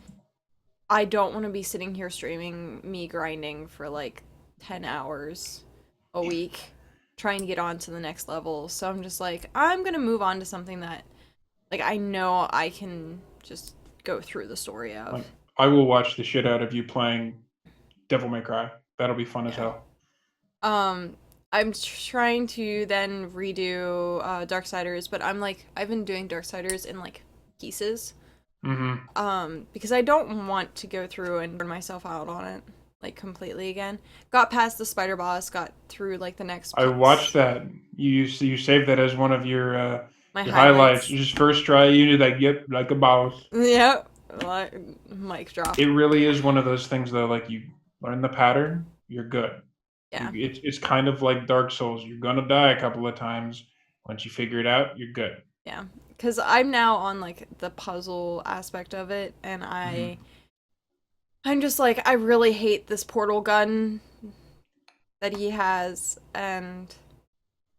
I don't want to be sitting here streaming me grinding for like 10 hours a week trying to get on to the next level. So I'm just like, I'm gonna move on to something that like I know I can just go through the story of. Like, I will watch the shit out of you playing Devil May Cry. That'll be fun as hell. I'm trying to then redo Darksiders, but I've been doing Darksiders in like pieces. Mm-hmm. Because I don't want to go through and burn myself out on it like completely again. Got past the spider boss, got through like the next I watched that. You saved that as one of your my highlights. Just first try, you did that. Yep, like a boss. Yep. Like, mic drop. It really is one of those things though. Like you learn the pattern, you're good. Yeah. It's kind of like Dark Souls. You're gonna die a couple of times. Once you figure it out, you're good. Yeah. Because I'm now on like the puzzle aspect of it, and I'm just like, I really hate this portal gun that he has, and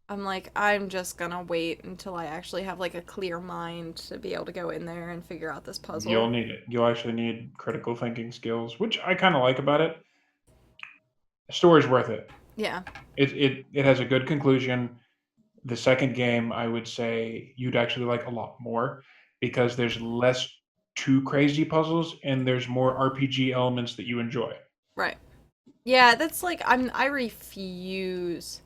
I'm like, I'm just gonna wait until I actually have like a clear mind to be able to go in there and figure out this puzzle. You'll need it. You'll actually need critical thinking skills, which I kind of like about it. The story's worth it. Yeah. It has a good conclusion. The second game, I would say you'd actually like a lot more because there's less too crazy puzzles and there's more RPG elements that you enjoy. Right. Yeah, that's like I refuse.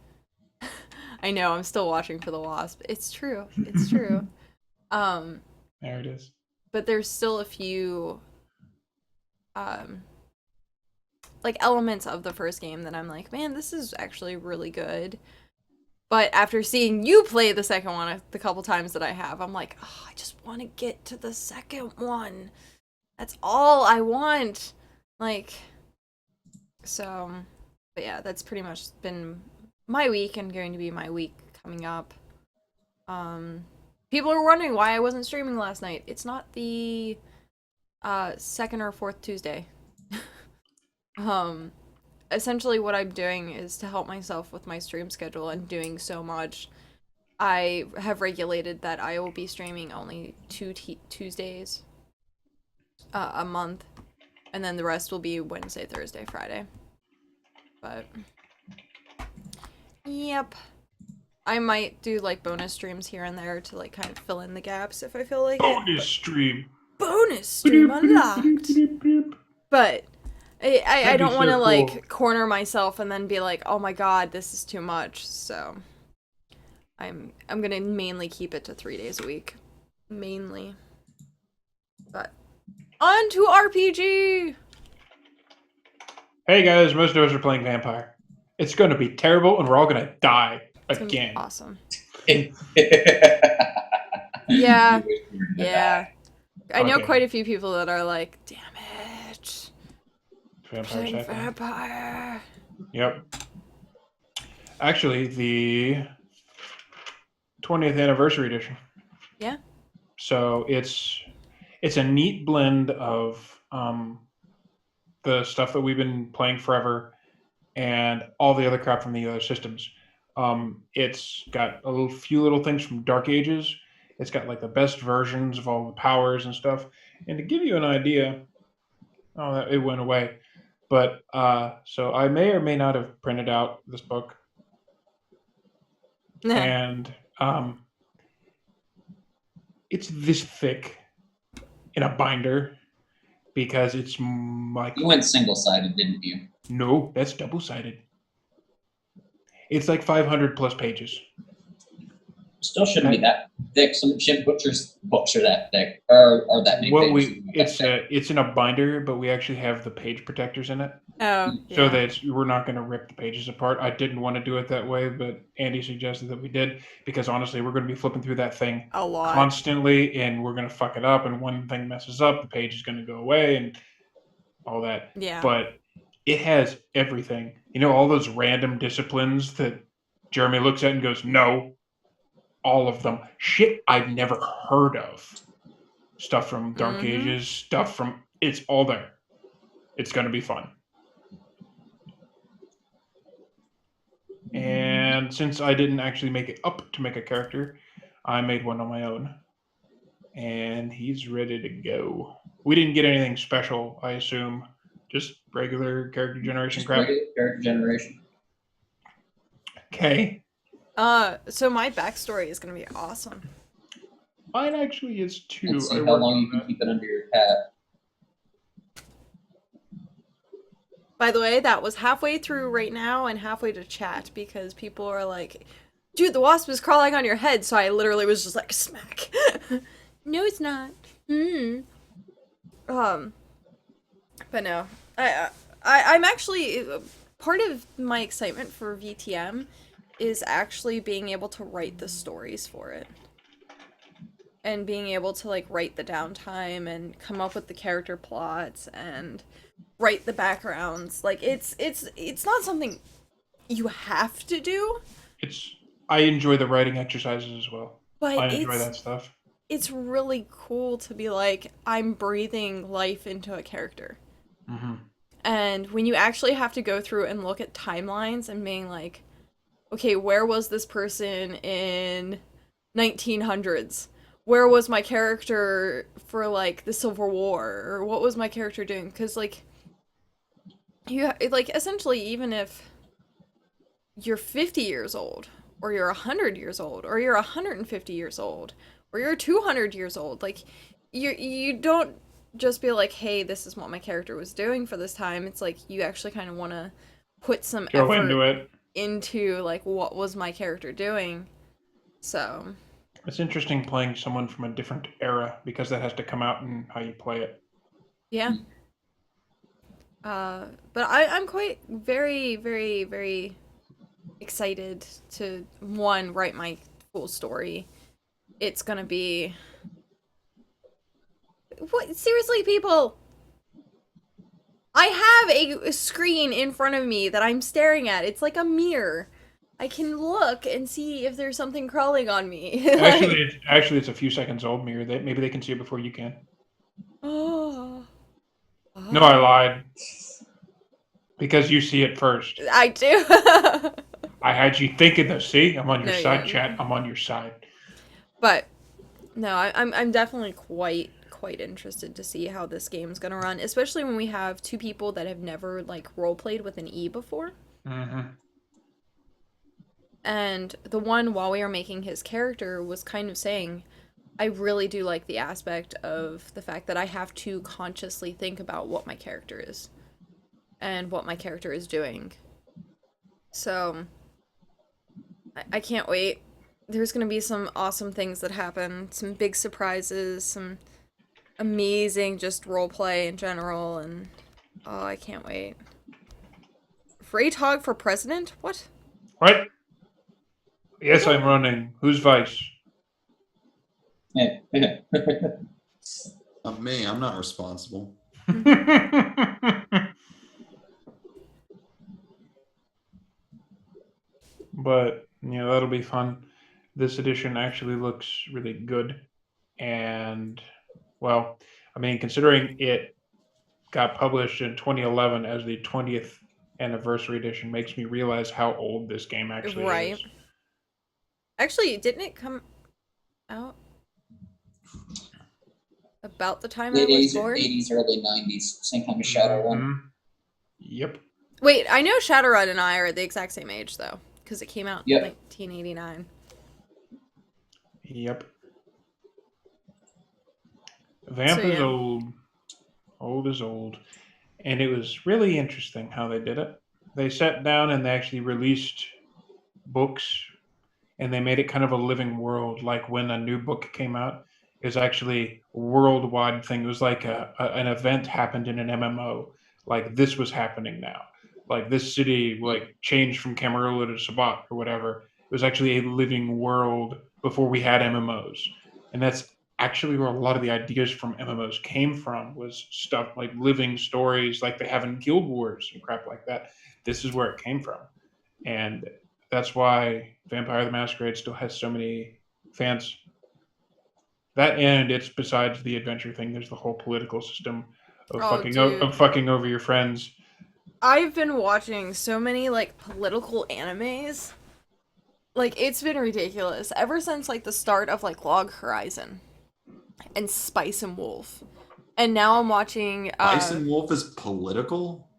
I know, I'm still watching for the Wasp. It's true. It's true. There it is. But there's still a few like elements of the first game that I'm like, man, this is actually really good. But after seeing you play the second one the couple times that I have, I'm like, oh, I just want to get to the second one. That's all I want. Like, so, but yeah, that's pretty much been my week and going to be my week coming up. People are wondering why I wasn't streaming last night. It's not the second or fourth Tuesday. Essentially what I'm doing is to help myself with my stream schedule and doing so much. I have regulated that I will be streaming only Tuesdays a month, and then the rest will be Wednesday, Thursday, Friday. But yep, I might do like bonus streams here and there to like kind of fill in the gaps if I feel like Bonus it. stream. Bonus stream unlocked. But I That'd be don't want to so like cool. corner myself and then be like, oh my god, this is too much. So I'm gonna mainly keep it to 3 days a week, mainly. But on to RPG. Hey guys, most of us are playing Vampire. It's going to be terrible, and we're all going to die It's gonna be again. awesome. Yeah. Yeah. Yeah. I know Okay. quite a few people that are like, damn it, Vampire playing Second. Vampire. Yep. Actually, the 20th anniversary edition. Yeah. So it's a neat blend of the stuff that we've been playing forever and all the other crap from the other systems. It's got few little things from Dark Ages. It's got like the best versions of all the powers and stuff. And to give you an idea, it went away. But so I may or may not have printed out this book, and it's this thick in a binder because it's like You went single-sided, didn't you? no, that's double-sided. It's like 500 plus pages. Still shouldn't be that thick. Some shit butchers books are that thick, or that big. What pages. it's in a binder, but we actually have the page protectors in it, Oh, so yeah. that we're not going to rip the pages apart. I didn't want to do it that way, but Andy suggested that we did because honestly, we're going to be flipping through that thing A lot. constantly, and we're going to fuck it up. And one thing messes up, the page is going to go away, and all that. Yeah. But it has everything. You know, all those random disciplines that Jeremy looks at and goes, no. All of them. Shit I've never heard of. Stuff from Dark Mhm. Ages, stuff from... It's all there. It's going to be fun. And since I didn't actually make it up to make a character, I made one on my own. And he's ready to go. We didn't get anything special, I assume. Just regular character generation Just crap. regular character generation. Okay. So my backstory is gonna be awesome. Mine actually is too. Let's see I how worked long on you can that. keep it under your hat. By the way, that was halfway through right now and halfway to chat because people are like, dude, the wasp is crawling on your head, so I literally was just like, smack. No, it's not. But no. I'm actually, part of my excitement for VTM is actually being able to write the stories for it. And being able to, like, write the downtime and come up with the character plots and write the backgrounds. Like, it's not something you have to do, I enjoy the writing exercises as well. but I enjoy that stuff. it's really cool to be like, I'm breathing life into a character. Mm-hmm. And when you actually have to go through and look at timelines and being like, okay, where was this person in 1900s? Where was my character for, like, the Civil War? Or what was my character doing? Because, like, you, like, essentially, even if you're 50 years old, or you're 100 years old, or you're 150 years old, or you're 200 years old, like, you don't just be like, hey, this is what my character was doing for this time. It's like, you actually kind of want to put some Go effort into it. into, like, what was my character doing. So, It's interesting playing someone from a different era because that has to come out in how you play it. yeah. But I'm quite very, very, very excited to, one, write my full story. It's gonna be... What? Seriously, people! I have a screen in front of me that I'm staring at. It's like a mirror. I can look and see if there's something crawling on me. Actually, it's a few seconds old mirror. Maybe they can see it before you can. Oh. No, I lied. Because you see it first. I do. I had you thinking though. See, I'm on your No, side, yeah. chat. I'm on your side. But no, I'm definitely quite interested to see how this game's gonna run, especially when we have two people that have never like role played with an E before. Mm-hmm. And the one, while we were making his character, was kind of saying, I really do like the aspect of the fact that I have to consciously think about what my character is and what my character is doing. So I can't wait. There's gonna be some awesome things that happen, some big surprises, some amazing just roleplay in general, and oh, I can't wait. Freitag for president? What? What? Yes, I'm running. Who's vice? Yeah. Not me. I'm not responsible. But yeah, that'll be fun. This edition actually looks really good, and well, I mean, considering it got published in 2011 as the 20th anniversary edition, makes me realize how old this game actually Right. is. Actually, didn't it come out about the time I Late was 80s, born? 80s, early 90s, same time as Shadowrun. Mhm. Yep. Wait, I know Shadowrun and I are the exact same age, though, because it came out Yep. in 1989. Yep. Vamp So, is yeah. old. Old is old. And it was really interesting how they did it. They sat down and they actually released books and they made it kind of a living world. Like when a new book came out, it was actually a worldwide thing. It was like an event happened in an MMO. Like this was happening now. Like this city like changed from Camarilla to Sabat or whatever. It was actually a living world before we had MMOs. And that's actually where a lot of the ideas from MMOs came from was stuff like living stories like they have in Guild Wars and crap like that. This is where it came from. And that's why Vampire the Masquerade still has so many fans. That and it's besides the adventure thing. There's the whole political system of Oh, fucking dude. of fucking over your friends. I've been watching so many, like, political animes. Like, it's been ridiculous. Ever since, like, the start of, like, Log Horizon and Spice and Wolf. And now I'm watching, Bison Wolf is political.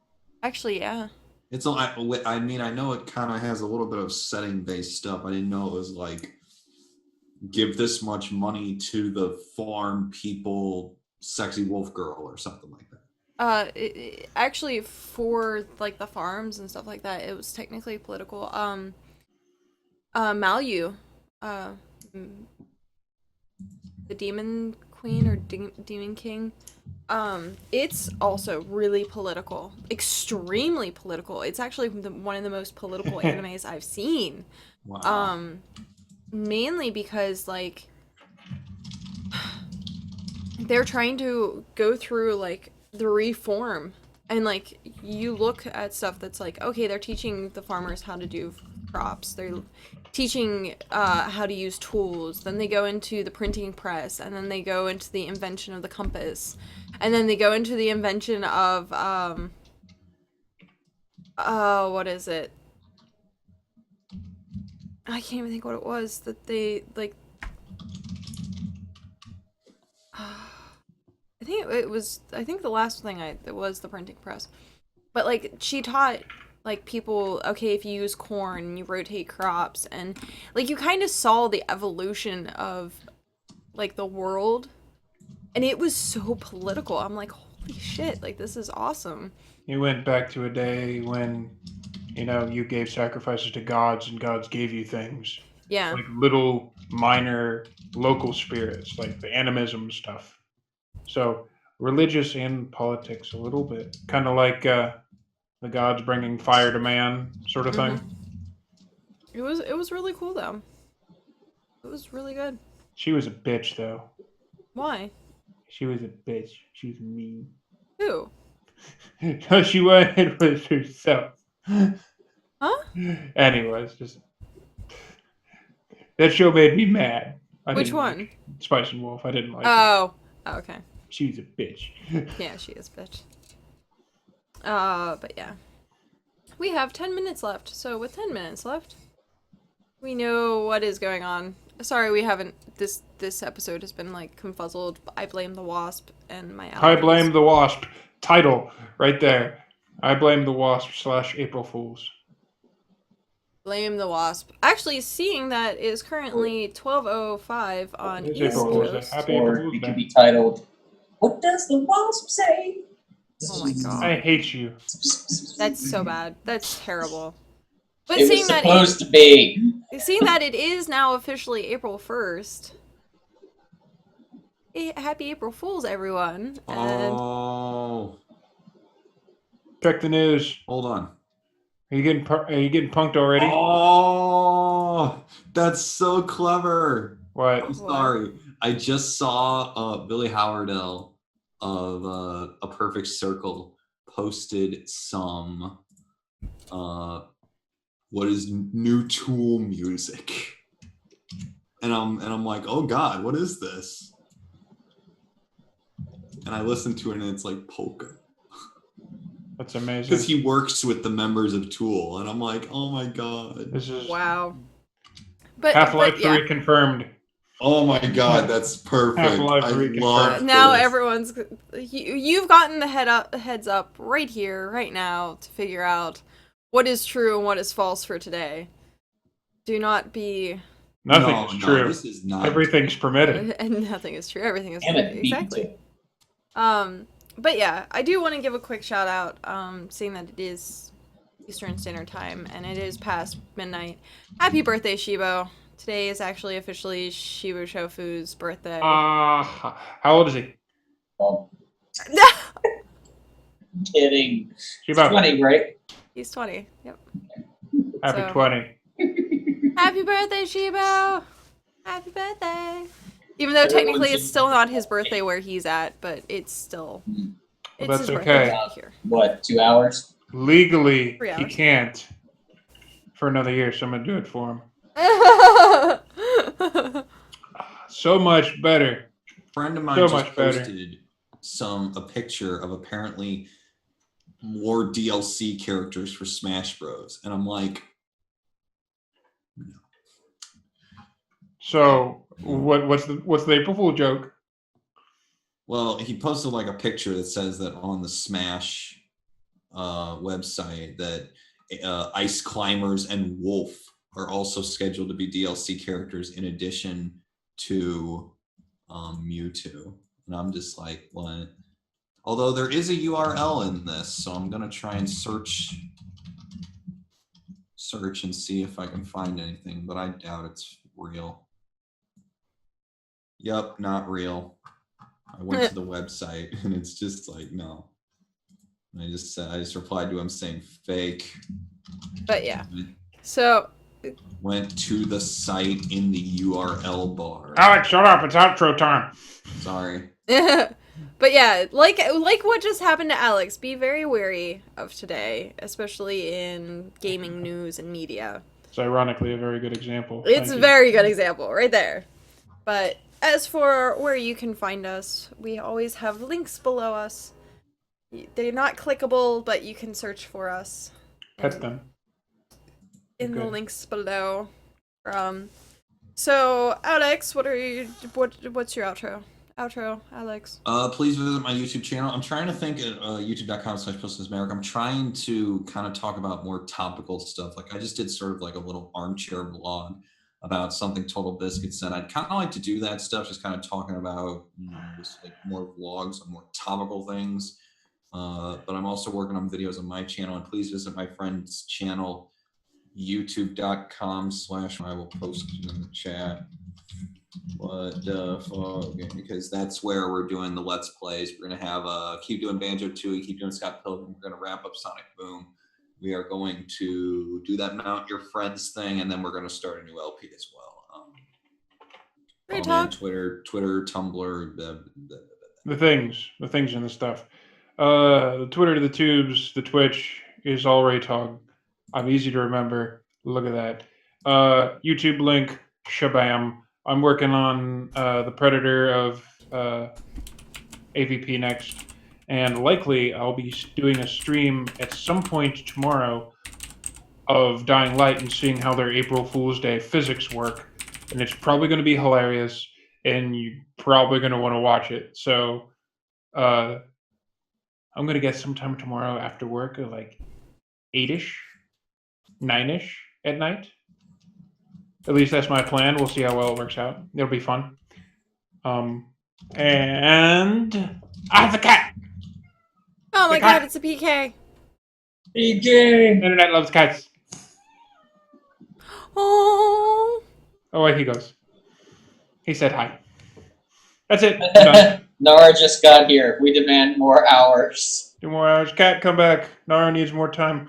Actually, yeah. It's I mean, I know it kind of has a little bit of setting based stuff. I didn't know it was like give this much money to the farm people, sexy wolf girl or something like that. Actually, for, like, the farms and stuff like that, it was technically political. Malu, the Demon Queen or Demon King, it's also really political, extremely political. It's actually one of the most political animes I've seen. Wow. Mainly because, like, they're trying to go through, like, the reform, and, like, you look at stuff that's like, okay, they're teaching the farmers how to do crops, they're teaching how to use tools, then they go into the printing press, and then they go into the invention of the compass, and then they go into the invention of what is it? I can't even think what it was that they, like, I think the last thing it was the printing press. But, like, she taught, like, people, okay, if you use corn, you rotate crops, and, like, you kind of saw the evolution of, like, the world, and it was so political. I'm like, holy shit, like, this is awesome. You went back to a day when, you gave sacrifices to gods and gods gave you things. Yeah. Like little minor local spirits, like the animism stuff. So religious and politics a little bit. Kind of like the gods bringing fire to man sort of thing. It was really cool, though. It was really good. She was a bitch, though. Why? She was a bitch. She was mean. Who? All she wanted was herself. Huh? Anyways, just that show made me mad. Which one? Spice and Wolf. I didn't like it. Oh, okay. She was a bitch. Yeah, she is, bitch. But yeah. we have 10 minutes left. So with 10 minutes left, we know what is going on. Sorry, we haven't. This episode has been like confuzzled. I blame the wasp and my allergies. I blame the wasp. Title right there. I blame the wasp / April Fools. Blame the wasp. Actually, seeing that is currently 12:05 on It's East April Fool's Day. Coast. Happy April Or Fool's it Day. could be titled, "What does the wasp say?" Oh my god. I hate you. That's so bad. That's terrible. But It was seeing that supposed to be. seeing that it is now officially April 1st. Happy April Fools, everyone. And Oh, Check the news. hold on. Are you getting punked already? Oh, that's so clever. What? I'm sorry. I just saw Billy Howardell of A Perfect Circle posted some what is new Tool music, and I'm like, oh god, what is this? And I listened to it, and it's like polka. That's amazing. Because he works with the members of Tool, and I'm like, oh my god. This is wow. But Half-Life yeah. 3 confirmed. Oh my god, that's perfect. Half-Life I 3 love confirmed. Now this. everyone's you've gotten the heads up right here, right now, to figure out what is true and what is false for today. Do not be Nothing is true. This is not. Everything's permitted. and nothing is true. Everything is Damn it, beat you exactly. to it. But yeah, I do want to give a quick shout out, seeing that it is Eastern Standard Time and it is past midnight. Happy birthday, Shibo. Today is actually officially Shibu Shofu's birthday. How old is he? Well, kidding. She about 20, right? He's 20. Yep. happy so- 20. Happy birthday, Shibo! Happy birthday! Even though technically it's still not his birthday where he's at, but it's still it's that's his okay. birthday here. What, 2 hours? Legally, 3 he hours. can't for another year, so I'm gonna do it for him. So much better. A friend of mine So just much better. posted a picture of apparently more DLC characters for Smash Bros. And I'm like, So what's the April Fool joke? well, he posted like a picture that says that on the Smash website that Ice Climbers and Wolf are also scheduled to be DLC characters in addition to Mewtwo. And I'm just like, what? Although there is a URL in this, so I'm gonna try and search and see if I can find anything, but I doubt it's real. Yep, not real. I went to the website and it's just like, no. And I just replied to him saying fake. But yeah. So Went to the site in the URL bar. Alex, shut up! It's outro time. Sorry. but yeah, like what just happened to Alex, be very wary of today, especially in gaming news and media. It's ironically a very good example. It's Thank a you. very good example right there. But as for where you can find us, we always have links below us. They're not clickable, but you can search for us Pet them. in the Okay. links below. So Alex, what's your outro? Outro, Alex. Please visit my YouTube channel. I'm trying to think at youtube.com/PostNewsMeric. I'm trying to kind of talk about more topical stuff. Like I just did sort of like a little armchair vlog about something Total Biscuit said. I'd kind of like to do that stuff, just kind of talking about just like more vlogs on more topical things. But I'm also working on videos on my channel, and please visit my friend's channel, youtube.com/ I will post it in the chat. What the fuck? Because that's where we're doing the Let's Plays. We're gonna have keep doing Banjo Tooie, keep doing Scott Pilgrim. We're gonna wrap up Sonic Boom. We are going to do that Mount Your Friends thing, and then we're gonna start a new LP as well. Great follow me on talk. Twitter, Tumblr. The things and the stuff. The Twitter, the tubes, the Twitch is all Raytog. I'm easy to remember. Look at that. YouTube link, shabam. I'm working on the Predator of AVP next. and likely I'll be doing a stream at some point tomorrow of Dying Light and seeing how their April Fool's Day physics work, and it's probably going to be hilarious, and you're probably going to want to watch it. So, I'm going to get some time tomorrow after work, at like 8-ish, 9-ish at night. At least that's my plan. We'll see how well it works out. It'll be fun. And I have a cat. Oh my The cat. god, it's a PK. PK! Internet loves cats. Oh. Oh, wait, he goes. He said hi. That's it. I'm done. Nara just got here. We demand more hours. 2 more hours. Cat, come back. Nara needs more time.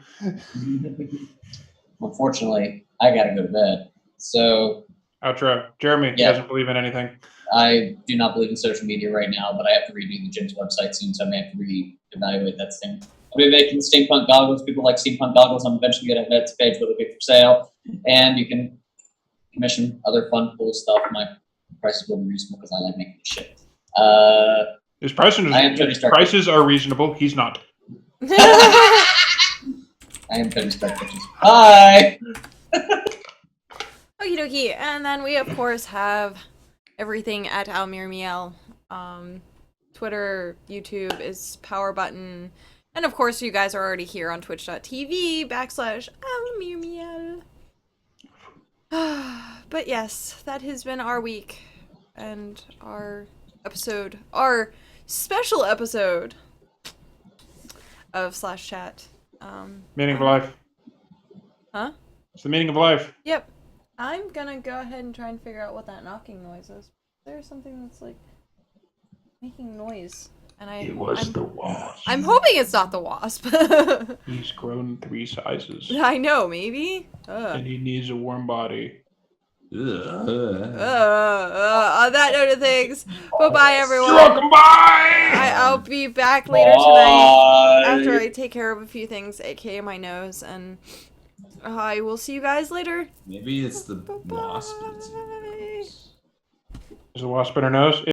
Unfortunately, I gotta go to bed. So Outro. Jeremy Yeah. doesn't believe in anything. I do not believe in social media right now, but I have to redo the gym's website soon, so I may have to reevaluate that thing. I'll be making steampunk goggles. People like steampunk goggles. I'm eventually going to have a page where they'll be for sale, and you can commission other fun, cool stuff. My prices will be reasonable because I like making shit. His prices, I am Tony Stark. prices are reasonable. He's not. I am Tony Stark. Bitches. Bye! Okie dokie. And then we, of course, have everything at Almir Miel. Twitter, YouTube is Power Button. And of course, you guys are already here on twitch.tv/Almir Miel. But yes, that has been our week. And our episode. Our special episode of Slash Chat. Meaning of life. Huh? It's the meaning of life. Yep. I'm gonna go ahead and try and figure out what that knocking noise is. Is there something that's like making noise? And I'm wasp. I'm hoping it's not the wasp. He's grown 3 sizes. I know, maybe. And he needs a warm body. On that note of things, bye-bye everyone. You're welcome, bye! I'll be back later tonight Bye. after I take care of a few things, aka my nose, and I will see you guys later. Maybe it's the wasp. Bye. Is the wasp in her nose?